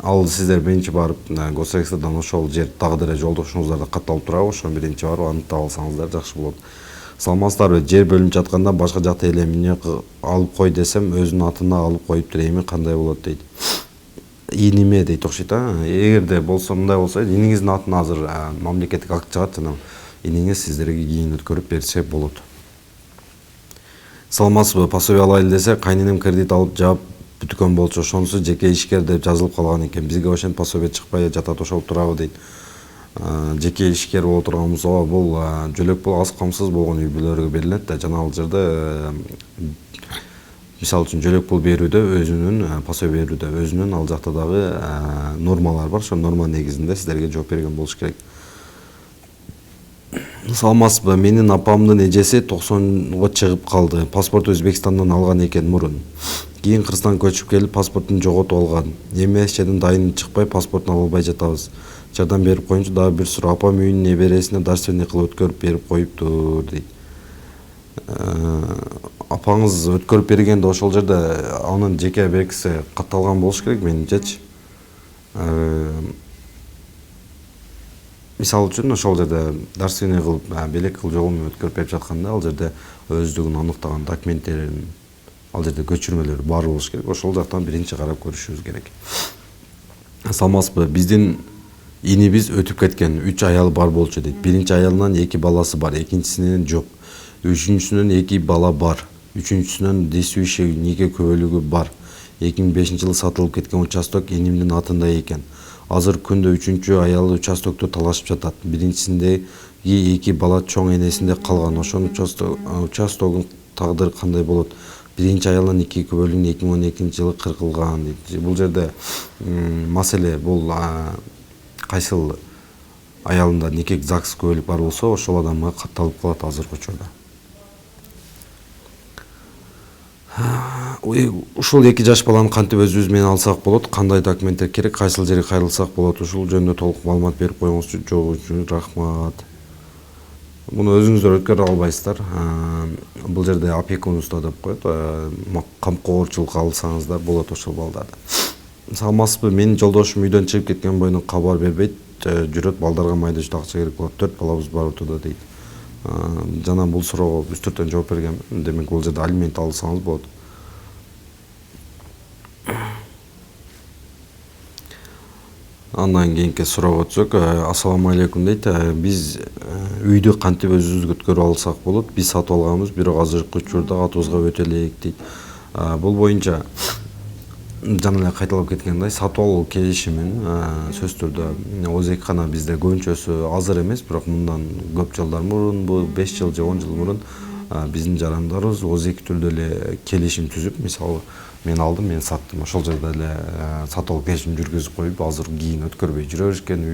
[SPEAKER 1] ал сиздер биринчи барып госрегистрдан ошол жер дагы деле жолдошуңуздарда катталып турабы, ошону биринчи барып аныктап алсаңыздар жакшы болот. Саламатсыздарбы, жер бөлүнүп жатканда башка жакта эле эмне алып кой десем, өзүнүн атына алып коюптур, эми кандай болот дейт. Иниме дейт окшойт. Эгерде болсо, мындай болсо, иниңиздин атына азыр мамлекеттик акт чыгат жана иниңиз сиздерге кийин өткөрүп берсе болот. Саламатсызбы, пособие алайлы десе, кайненем кредит алып жаап бүткөн болчу, ошонусу жеке ишкер деп жазылып калган экен. Бизге ошентип пособие чыкпай жатат, ошол турабы дейт. Жеке ишкер боло турган болсо, бул жөлөк бул аз камсыз болгон үй бүлөлөргө берилет да, жана ал жерде мисалы үчүн жөлөк пул берүүдө өзүнүн пособие берүүдө өзүнүн ал жакта дагы нормалар бар. Ошол норма негизинде сиздерге жооп берген болуш керек. Саламатсызбы, менин апамдын эжеси 90го чыгып калды. Паспорту Өзбекстандан алган экен мурун. Кийин Кыргызстанга көчүп келип паспортун жоготуп алган. Эми эчеден дайын чыкпай паспортун ала албай жатабыз. Жардам берип коюңчу. Дагы бир суроо, апам үйүнүн небересине дарственный кылып өткөрүп берип коюптур дейт. Апаңыз өткөрүп бергенде ошол жерде анын жеке белгиси катталган болуш керек менимчечи. Мисалы үчүн ошол жерде дарственный кылып, белек кыл жолу менен өткөрүп берип жатканда, ал жерде өздүгүн аныктаган документтерин, ал жерде көчүрмөлөр бар болуш керек. Ошол жактан биринчи карап көрүшүбүз керек. Саламатсызбы, биздин инибиз өтүп кеткен, 3 аялы бар болчу дейт. Биринчи аялынан 2 баласы бар, экинчисинен жок. Үчүнчүсүнөн 2 бала бар. Үчүнчүсүнөн действующий нике күбөлүгү бар. 2005-жылы сатылып кеткен участок инимдин атында экен. Азыр күндө 3-чү аялы участокту талашып жатат. Биринчисиндеги 2 бала чоң энесинде калган. Ошонун участогунун тагдыры кандай болот? Биринчи аялдын 2 күбөлүгүн 2012-жылы кыркылган дейт. Бул жерде маселе бул кайсыл аялында нике ЗАГС күбөлүк бар болсо, ошол адамга катталып калат азыркы учурда. Ушул 2 жаш баланы кантип өзүбүз менен алсак болот? Кандай документтер керек? Кайсыл жерге кайрылсак болот? Ушул жөнүндө толук маалымат берип коюңузчу. Жок үчүн рахмат. Муну өзүңүздөр өткөрө албайсыздар. Бул жерде опекунство деп коет. Камкорчулукка алсаңыздар болот ошол балдарды. Саламатсызбы, менин жолдошум үйдөн чыгып кеткен бойдон кабар бербейт. Жүрөт, балдарга майда чүйдө акча керек болот. 4 балабыз бар ортодо дейт. Жана бул суроого үстүртөн жооп бергенмин. Демек бул жерде алимент алсаңыз болот. Андан кийинки суроого өтсөк, ассаламу алейкум дейт. Биз үйдү кантип өзүбүз өткөрүп алсак болот? Биз сатып алганбыз, бирок азыркы учурда атыбызга өтө элек дейт. Бул боюнча жана эле кайталап кеткендей, сатып алуу келишимин сөзсүз түрдө ОЗКна бизде көбүнчөсү азыр эмес, бирок мындан көп жылдар мурун, бул 5 жыл же 10 жыл мурун биздин жарандарыбыз ОЗК түрдө эле келишим түзүп, мисалы мен алдым, мен саттым, ошол жерде эле сатып алуу келишим жүргүзүп коюп, азыр кийин өткөрбөй жүрө беришкен,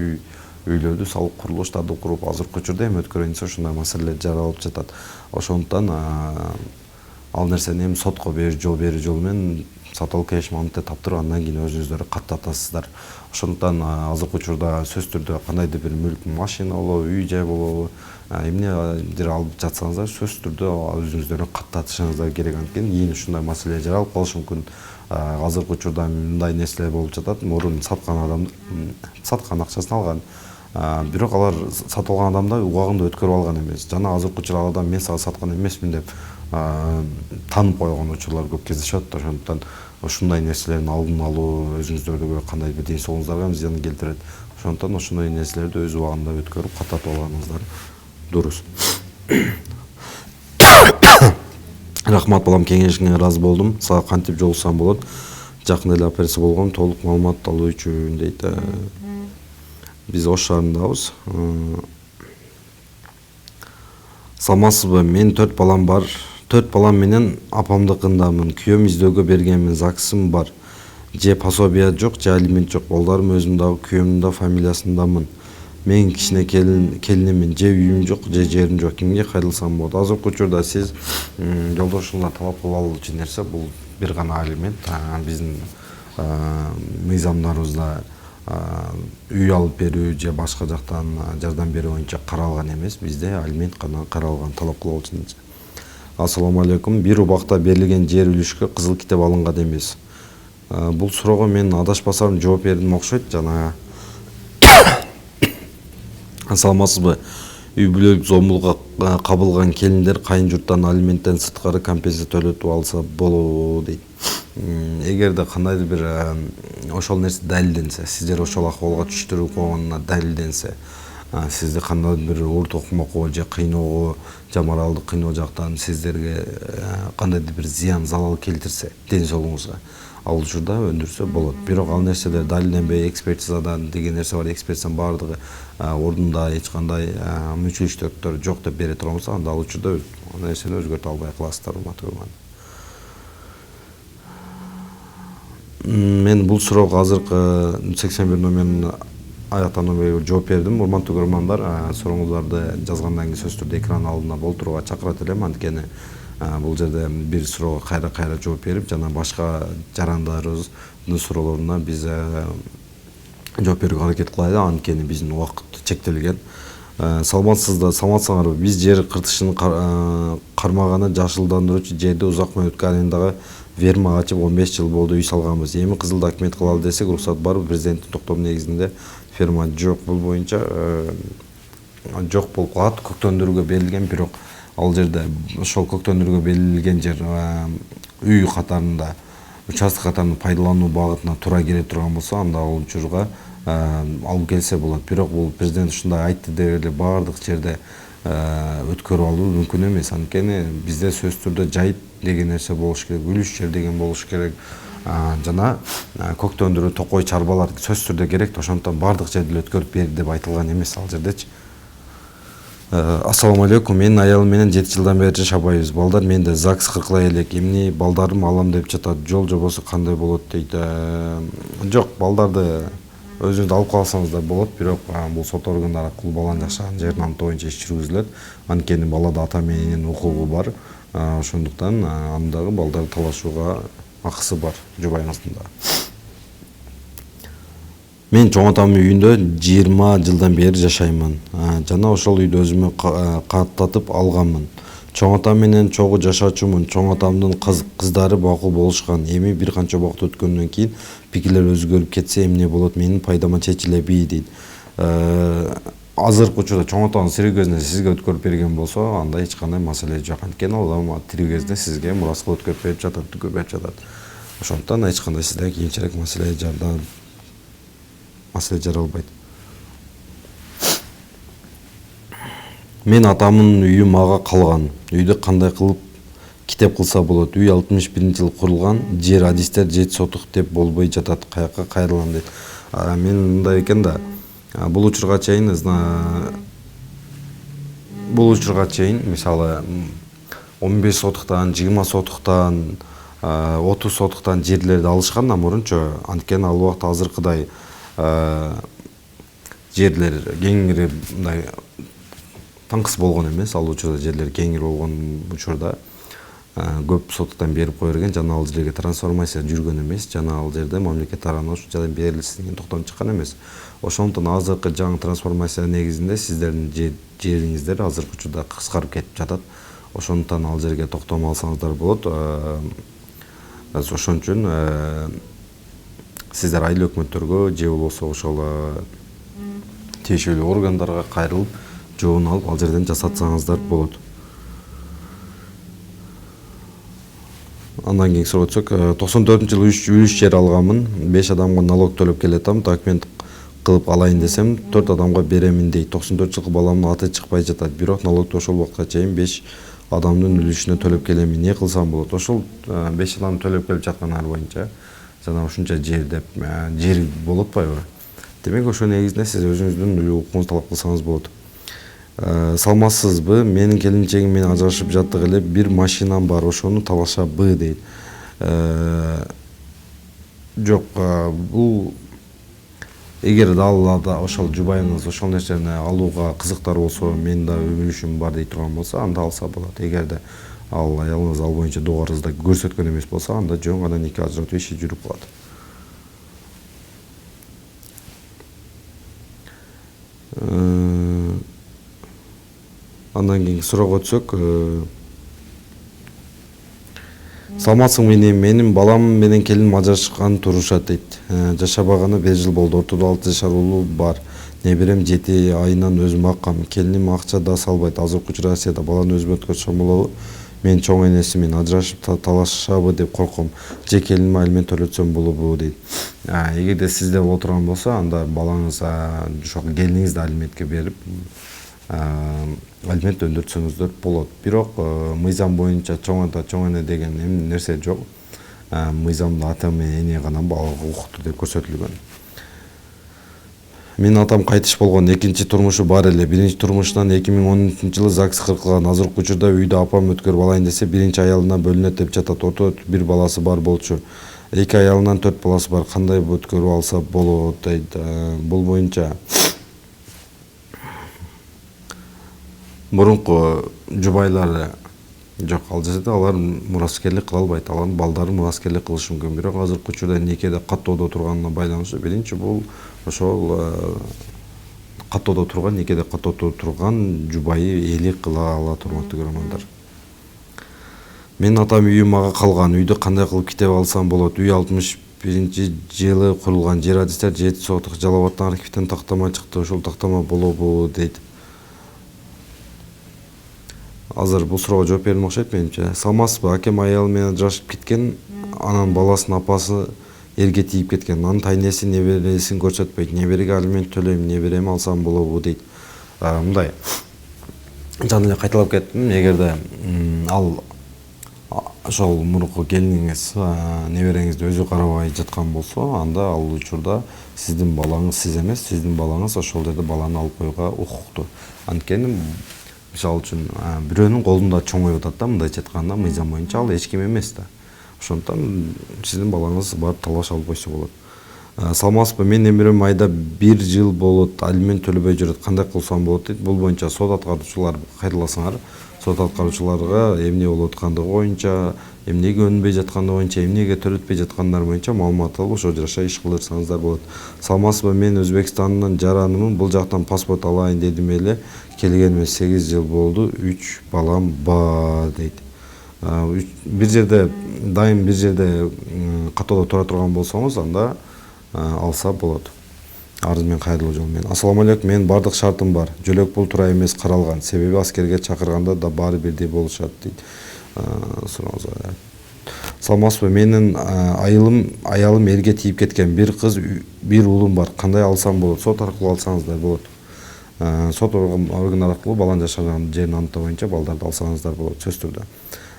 [SPEAKER 1] үйлөрдү салып, курулуштарды куруп, азыркы учурда эми өткөрөйүн десе ушундай маселелер жаралып жатат. Ошондуктан ал нерсени эми сотко жол берүү жолу менен сатып алуу келишим антте таптырып, андан кийин өзүңүздөр каттатасыздар. Ошондуктан азыркы учурда сөзсүз түрдө кандайдыр бир мүлк, машина болобу, үй жай болобу, эмнедир алып жатсаңыздар, сөзсүз түрдө өзүңүздөрдүн каттатышыңыздар керек. Анткени кийин ушундай маселе жаралып калышы мүмкүн. Азыркы учурда мындай нерселер болуп жатат. Мурун саткан адам саткан акчасын алган. Бирок алар сатып алган адамдар убагында өткөрүп алган эмес. Жана азыркы учурда адам мен сага саткан эмесмин деп таанып койгон учурлар көп кездешет. Ошондуктан ушундай нерселердин алдын алуу өзүңүздөргө кандай бир ден соолугуңуздарга зыян келтирет. Ошондуктан ошондой нерселерди өз убагында өткөрүп каттатып алганыңыздар дурус. Рахмат балам, кеңешиңе ыраазы болдум. Сага кантип жолуксам болот? Жакында эле операция болгом, толук маалымат алуу үчүн дейт. Биз Ош шаарындабыз. Саламатсызбы? Мен 4 балам бар. 4 балам менен апамдыкындамын. Күйөөм издөөгө бергенмин, ЗАГСым бар. Же пособия жок, же алимент жок. Балдарым өзүм дагы күйөөмдүн да фамилиясындамын. Мен кичине келинимин, же үйүм жок, же жерим жок. Кимге кайрылсам болот? Азыркы учурда сиз жолдошуңуздан талап кылып алуучу нерсе бул бир гана алимент. Биздин мыйзамдарыбызда үй алып берүү же башка жактан жардам берүү боюнча каралган эмес. Бизде алимент гана каралган, талап кылып алуучу нерсе. Ассаламу алейкум. Бир убакта берилген жер үлүшкө кызыл китеп алынган эмес. Бул суроого мен адашпасам жооп бердим окшойт жана. Саламатсызбы? Үй бүлөлүк зомбулукка кабылган келиндер кайын журттан алименттен сырткары компенсация төлөтүп алса болобу дейт. Эгерде кандайдыр бир ошол нерсе далилденсе, сиздер ошол акыбалга түшүрүп койгонуна далилденсе, сизди кандайдыр бир оор токмокко же кыйноого, же моралдык кыйноо жактан сиздерге кандайдыр бир зыян, залал келтирсе ден соолугуңузга, ал учурда өндүрсө болот. Бирок ал нерселер далилденбей, экспертизадан деген нерсе бар, экспертизанын баардыгы ордунда, эч кандай мүнчүлүктөр жок деп бере турган болсо, анда ал учурда нерсени өзгөртө албай каласыздар, урматтуу көрөрман. Мен бул суроого азыркы 81 номерин аяктанбай жооп бердим. Урматтуу көрөрмандар, сурооңуздарды жазгандан кийин сөзсүз түрдө экран алдына болтурууга чакырат элем. Анткени бул жерде бир суроого кайра жооп берип, жана башка жарандарыбыздын суроолоруна биз жооп берүүгө аракет кылайлы. Анткени биздин убакыт чектелген. Саламатсыңарбы? Биз жер кыртышын кармаганы жашылдандыруучу жерди узак мөөнөткө арендага ферма ачып 15 жыл болду, үй салганбыз. Эми кызыл документ кылалы десек, уруксат барбы? Президенттин токтому негизинде ферма жок. Бул боюнча жок болуп калат. Көктөндүрүүгө берилген, бирок ал жерде ошол көктөндүрүүгө берилген жер үй катарында, участок катарында пайдалануу багытына туура келе турган болсо, анда ал учурга алып келсе болот. Бирок бул президент ушундай айтты деп эле баардык жерде өткөрүп алуу мүмкүн эмес. Анткени бизде сөзсүз түрдө жайыт деген нерсе болуш керек, үлүш жер деген болуш керек, жана көктөндүрүү, токой, чарбалар сөзсүз түрдө керек. Ошондуктан баардык жерди өткөрүп бер деп айтылган эмес ал жердечи. Ассаламу алейкум. Менин аялым менен 7 жылдан бери жашабайбыз. Балдар менде, ЗАГС кыркылай элек. Эмне балдарым алам деп жатат. Жол жобосу кандай болот дейт. Жок, балдарды өзүңүз алып калсаңыздар болот, бирок бул сот органдары аркылуу баланын жашаган жерин аныктоо боюнча иш жүргүзүлөт. Анткени балада ата менин укугу бар. Ошондуктан андагы балдарды талашууга акысы бар жубайыңыздын да. Мен чоң атамдын үйүндө 20 жылдан бери жашаймын. Жана ошол үйдү өзүмө каттатып алганмын. Чоң атам менен чогуу жашачумун. Чоң атамдын кыздары макул болушкан. Эми бир канча убакыт өткөндөн кийин пикирлер өзгөрүп кетсе эмне болот? Менин пайдама чечилеби дейт. Азыркы учурда чоң атаңыз тирүү кезинде сизге өткөрүп берген болсо, анда эч кандай маселе жок. Анткени ал тирүү кезде сизге мураска өткөрүп берип жатат. Ошондуктан эч кандай сизде кийинчерээк маселе жаралбайт. Мен атамдын үйү мага калган. Үйдү кандай кылып китеп кылса болот? Үй 61-жылы курулган. Жер адистер 7 сотук деп болбой жатат. Каяка кайрылам дейт. Мен мындай экен да, бул учурга чейин мисалы 15 сотуктан, 20 сотуктан, 30 сотуктан жерлерди алышкан да мурунчу. Анткени ал убакта азыркыдай жерлер кеңири мындай таңкыс болгон эмес. Ал учурда жерлер кеңири болгон учурда көп сотуктан берип кое берген, жана ал жерге трансформация жүргөн эмес, жана ал жерде мамлекет тарабынан ушунча берилсин деген токтом чыккан эмес. Ошондуктан азыркы жаңы трансформация негизинде сиздердин жериңиздер азыркы учурда кыскарып кетип жатат. Ошондуктан ал жерге токтом алсаңыздар болот. Ошон үчүн сиздер айыл өкмөттөргө же болбосо ошол тиешелүү органдарга кайрылып, жообун алып ал жерден жасатсаңыздар болот. Андан кийинки суроого өтсөк, 94-жылы 3 жер алганмын. 5 адамга налог төлөп келатам. Документ кылып алайын десем, 4 адамга беремин дейт. 94 жылкы баламдын аты чыкпай жатат. Бирок налогду ошол убакка чейин 5 адамдын үлүшүнө төлөп келем. Не кылсам болот? Ошол 5 адам төлөп келип жаткандар боюнча жана ушунча жер деп жер болуп атпайбы? Демек ошо негизинде сиз өзүңүздүн укугуңузду талап кылсаңыз болот. Салмасызбы? Менин келинчегим менен ажырашып жаттык эле, бир машинам бар, ошону талашабы дейт. Жок, бул эгер да ошол жубайыңыз ошол нерсени алууга кызыктар болсо, менин да үлүшүм бар дейт турган болсо, анда алса болот. Эгерде ал аялыңыз ал боюнча дугарыңызда көрсөткөн эмес болсо, анда жөн гана нике ажыратуу иши жүрүп калат. Андан кийинки суроого өтсөк, саламатсыңбы? Менин балам менен келиним ажырашкан турушат дейт. Жашабаганы 1 жыл болду. Ортодо 6 жашар уулу бар. Неберем 7 айынан өзүм акам. Келиним акча да салбайт. Азыркы учурда Россияда баланы өзүмө чомулобу? Мен чоң энесимин. Ажырашып талашабы деп корком. Же келиниме алимент төлөтсөм болобу дейт. Эгерде сизде боло турган болсо, анда балаңыз ошол келиниңизди алиментке берип, алимент өндүртсөңүздөр болот. Бирок мыйзам боюнча чоң эне деген нерсе жок. Мыйзамда ата менен эне гана балага укуктуу деп көрсөтүлгөн. Менин атам кайтыш болгон, экинчи турмушу бар эле. Биринчи турмушунан 2013-жылы ЗАГС кыркылган. Азыркы учурда үйдө апам өткөрүп алайын десе, биринчи аялына бөлүнөт деп жатат. Ортодо 1 баласы бар болчу. 2 аялынан 4 баласы бар. Кандай өткөрүп алса болот дейт. Бул боюнча мурунку жубайлар жок, ал жерде алар мураскерлик кыла албайт. Алардын балдары мураскерлик кылышы мүмкүн. Бирок азыркы учурда никеде каттоодо турганына байланыштуу биринчи бул ошол каттоодо турган, никеде каттоодо турган жубайы ээлик кыла алат, урматтуу көрөрмандар. Менин атам үйү мага калган. Үйдү кандай кылып китеп алсам болот? Үй 61-жылы курулган. Жер адистер 7 сотук Жалал Абадтан архивден тактама чыкты. Ошол тактама болобу дейт. Азыр бул суроого жооп бердим окшойт менимче. Саламатсызбы? Акем аялы менен ажырашып кеткен, анан баласынын апасы эрге тийип кеткен. Анын тайнеси небересин көрсөтпөйт. Небереге алимент төлөйм, небереми алсам болобу дейт. Мындай жана эле кайталап кеттим. Эгерде ал ошол мурунку келиниңиз небереңизди өзү карабай жаткан болсо, анда ал учурда сиздин балаңыз сиз эмес, сиздин балаңыз ошол жерде баланы алып коюуга укуктуу. Анткени мисалы үчүн бирөөнүн колунда чоңоюп атат да, мындайча айтканда, мыйзам боюнча ал эч ким эмес да. Ошондуктан сиздин балаңыз барып талаш алып койсо болот. Саламатсызбы? Менин немерем айда 1 жыл болот, алимент төлөбөй жүрөт. Кандай кылсам болот дейт. Бул боюнча сот аткаруучулар кайрыласаңар, сот аткаруучуларга эмне болуп аткандыгы боюнча, эмнеге өнбөй жаткандыгы боюнча, эмнеге төлөтпөй жаткандар боюнча маалымат алып, ошол жаша иш кылдырсаңыздар болот. Саламатсызбы? Мен Өзбекстандын жаранымын. Бул жактан паспорт алайын дедим эле. Келгениме 8 жыл болду. 3 балам бар дейт. Бир жерде дайым бир жерде каттоодо тура турган болсоңуз, анда алса болот. Арыз менен кайрылуу жол менен. Ассаламу алейкум. Менин бардык шартым бар. Жөлөк пул туура эмес каралган. Себеби аскерге чакырганда да баары бирдей болушат дейт. Саламатсызбы? Менин аялым эрге тийип кеткен. Бир кыз, бир уулум бар. Кандай алсам болот? Сот аркылуу алсаңыздар болот. Сот органдар аркылуу баланын жашаган жерин аныктоо боюнча балдарды алсаңыздар болот, сөзсүз түрдө.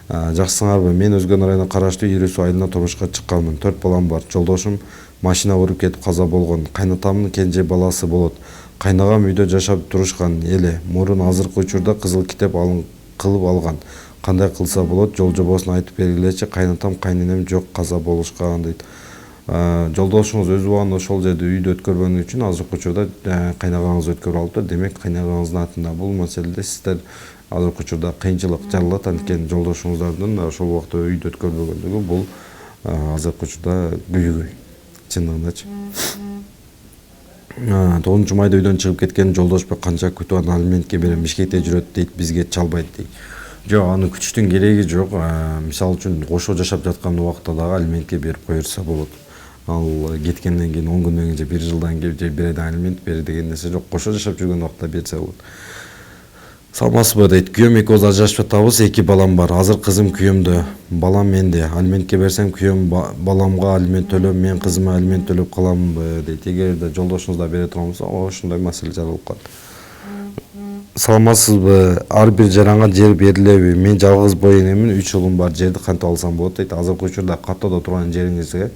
[SPEAKER 1] Жакшысыңарбы? Мен Өзгөн районуна караштуу Ирису айылына турмушка чыкканмын. 4 балам бар. Жолдошум машина уруп кетип каза болгон. Кайнатамдын кенже баласы болот. Кайнагам үйдө жашап турушкан эле. Мурун азыркы учурда кызыл китеп кылып алган. Кандай кылса болот? Жол жобосун айтып бергилечи. Кайнатам, кайненем жок, каза болушкан дейт. Жолдошуңуз өз убагында ошол жерде үйдө өткөрбөгөн үчүн азыркы учурда кайнагаңыз өткөрүп алыптыр. Демек кайнагаңыздын атында. Бул маселеде сиздер азыркы учурда кыйынчылык жаралат. Анткени жолдошуңуздардын ошол убакта үйдө өткөрбөгөндүгү бул азыркы учурда күйгөй. Чындыгындачы. 9-майда үйдөн чыгып кеткен Жолдошбек канча күтүп анан алиментке берем, Бишкекте жүрөт дейт, бизге чалбайт дейт. Жок, аны күтүштүн кереги жок. Мисалы үчүн кошо жашап жаткан убакта дагы алиментке берип коюрса болот. Ал кеткенден кийин 10 күндөн кийин же 1 жылдан кийин же 1 айдан алимент бери деген нерсе жок. Кошо жашап жүргөн убакта берсе болот. Саламатсызбы дейт. Күйөөм 2 балдар жашап жатабыз, 2 балам бар. Азыр кызым күйөөмдө, балам менде. Алиментке берсем күйөөм баламга алимент төлөп, мен кызыма алимент төлөп каламбы дейт. Эгерде жолдошуңуз да бере турган болсо, ошондой маселе жаралып калат. Саламатсызбы, ар бир жаранга жер берилеби? Мен жалгыз бой энемин, 3 уулум бар. Жерди кантип алсам болот дейт. Азыркы учурда каттоодо турган жериңизге,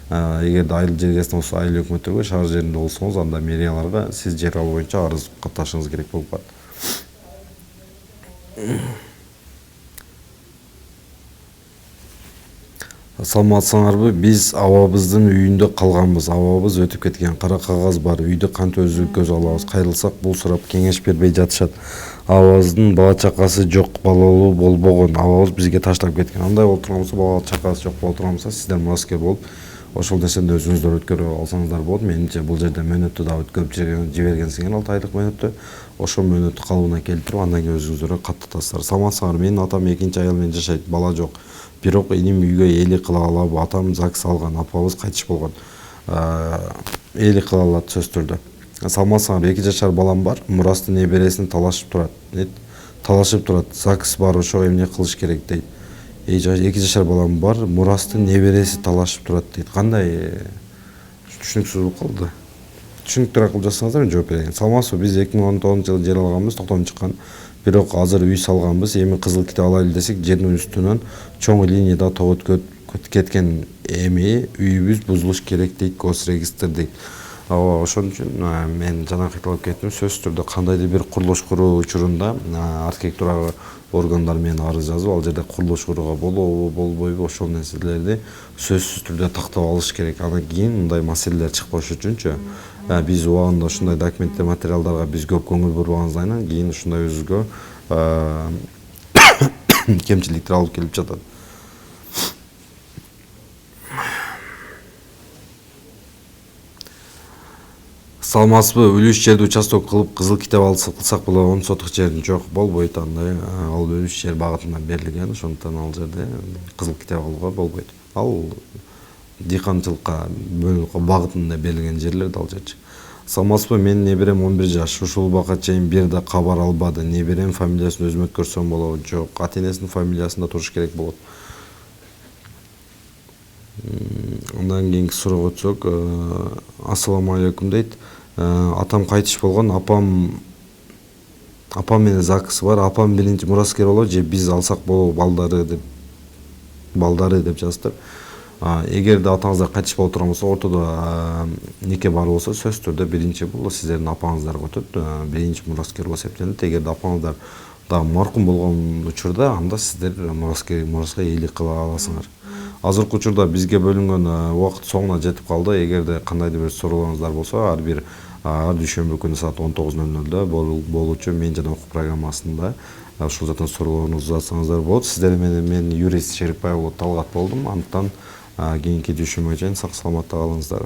[SPEAKER 1] эгерде айыл жергесинде болсо айыл өкмөттөргө, шаар жеринде болсоңуз, анда мэрияларга сиз жер алуу боюнча арыз катташыңыз керек болуп калат. Саламатсыңарбы? Биз абабыздын үйүндө калганбыз. Абабыз өтүп кеткен. Кара кагаз бар. Үйдү кантип өзүбүз алабыз? Кайрылсак бул сурап кеңеш бербей жатышат. Абабыздын бала чакасы жок, балалуу болбогон. Абабыз бизге таштап кеткен. Андай болуп турган болсо, бала чакасы жок болуп турган болсо, сиздер мураскер болуп, ошол нерсени өзүңүздөр өткөрүп алсаңыздар болот. Менимче бул жерде мөөнөттү да өткөрүп жибергенсиңер 6 айлык мөөнөттү. Ошол мөөнөттү калыбына келтирип, андан кийин өзүңүздөр каттатасыздар. Саламатсыңар? Менин атам 2 аял менен жашайт, бала жок. Бирок иним үйгө ээлик кыла алабы? Атам ЗАГС алган, апабыз кайтыш болгон. Ээлик кыла алат сөзсүз түрдө. Саламатсыңар? 2 жашар балам бар. Мурасты небересин талашып турат. Талашып турат. ЗАГС бар, ошого эмне кылыш керек дейт. 2 жашар балам бар. Мурасты небереси талашып турат дейт. Кандай түшүнүксүз болуп калды. Түшүнүктүү кылып жазсаңыздар мен жооп берейин. Саламатсызбы? Биз 2019-жылы жер алганбыз, токтом чыккан. Бирок азыр үй салганбыз. Эми кызыл китеп алайлы десек, жердин үстүнөн чоң линияда тоо өткөп кеткен. Эми үйүбүз бузулуш керек дейт, госрегистр дейт. Ошон үчүн мен жанагы кайталап кеттим. Сөзсүз түрдө кандайдыр бир курулуш куруу учурунда архитектура органдар менен арыз жазып, ал жерде курулуш курууга болобу, болбойбу, ошол нерселерди сөзсүз түрдө тактап алыш керек. Андан кийин мындай маселелер чыкпаш үчүнчү биз убагында ушундай документтер, материалдарга биз көп көңүл бурбаганыбыздан кийин ушундай өзүгө кемчиликтер алып келип жатат. Саламатсызбы? Үлүш жерди участок кылып кызыл китеп кылсак болобу? Сотук жердин жок, болбойт андай. Ал үлүш жер багытынан берилген, ошондуктан ал жерде кызыл китеп алууга болбойт. Ал дыйканчылыкка багытында берилген жерлерде ал жерчи. Саламатсызбы? Менин неберем 11 жаш. Ушул убакка чейин бир да кабар албады. Неберем фамилиясын өзүм өткөрсөм болобу? Жок, ата-энесинин фамилиясында туруш керек болот. Андан кийинки суроого өтсөк, ассаламу алейкум дейт. Атам кайтыш болгон, апам менен ЗАГС бар. Апам биринчи мураскер болобу же биз алсак болобу балдары деп жазыптыр. Эгерде атаңыздар кайтыш болуп турган болсо, ортодо нике бар болсо, сөзсүз түрдө биринчи бул сиздердин апаңыздарга өтөт. Биринчи мураскер болуп эсептелет. Эгерде апаңыздар дагы маркум болгон учурда, анда сиздер мураска ээлик кыла аласыңар. Азыркы учурда бизге бөлүнгөн убакыт соңуна жетип калды. Эгерде кандайдыр бир суроолоруңуздар болсо, ар дүйшөмбү күнү саат 19:00 болуучу мен жана окуу программасында ушул жактан суроолоруңузду жазсаңыздар болот. Сиздер менен мен юрист Шерикбай уулу Талгат болдум. Андыктан кийинки дүйшөмбүгө чейин сак саламатта калыңыздар.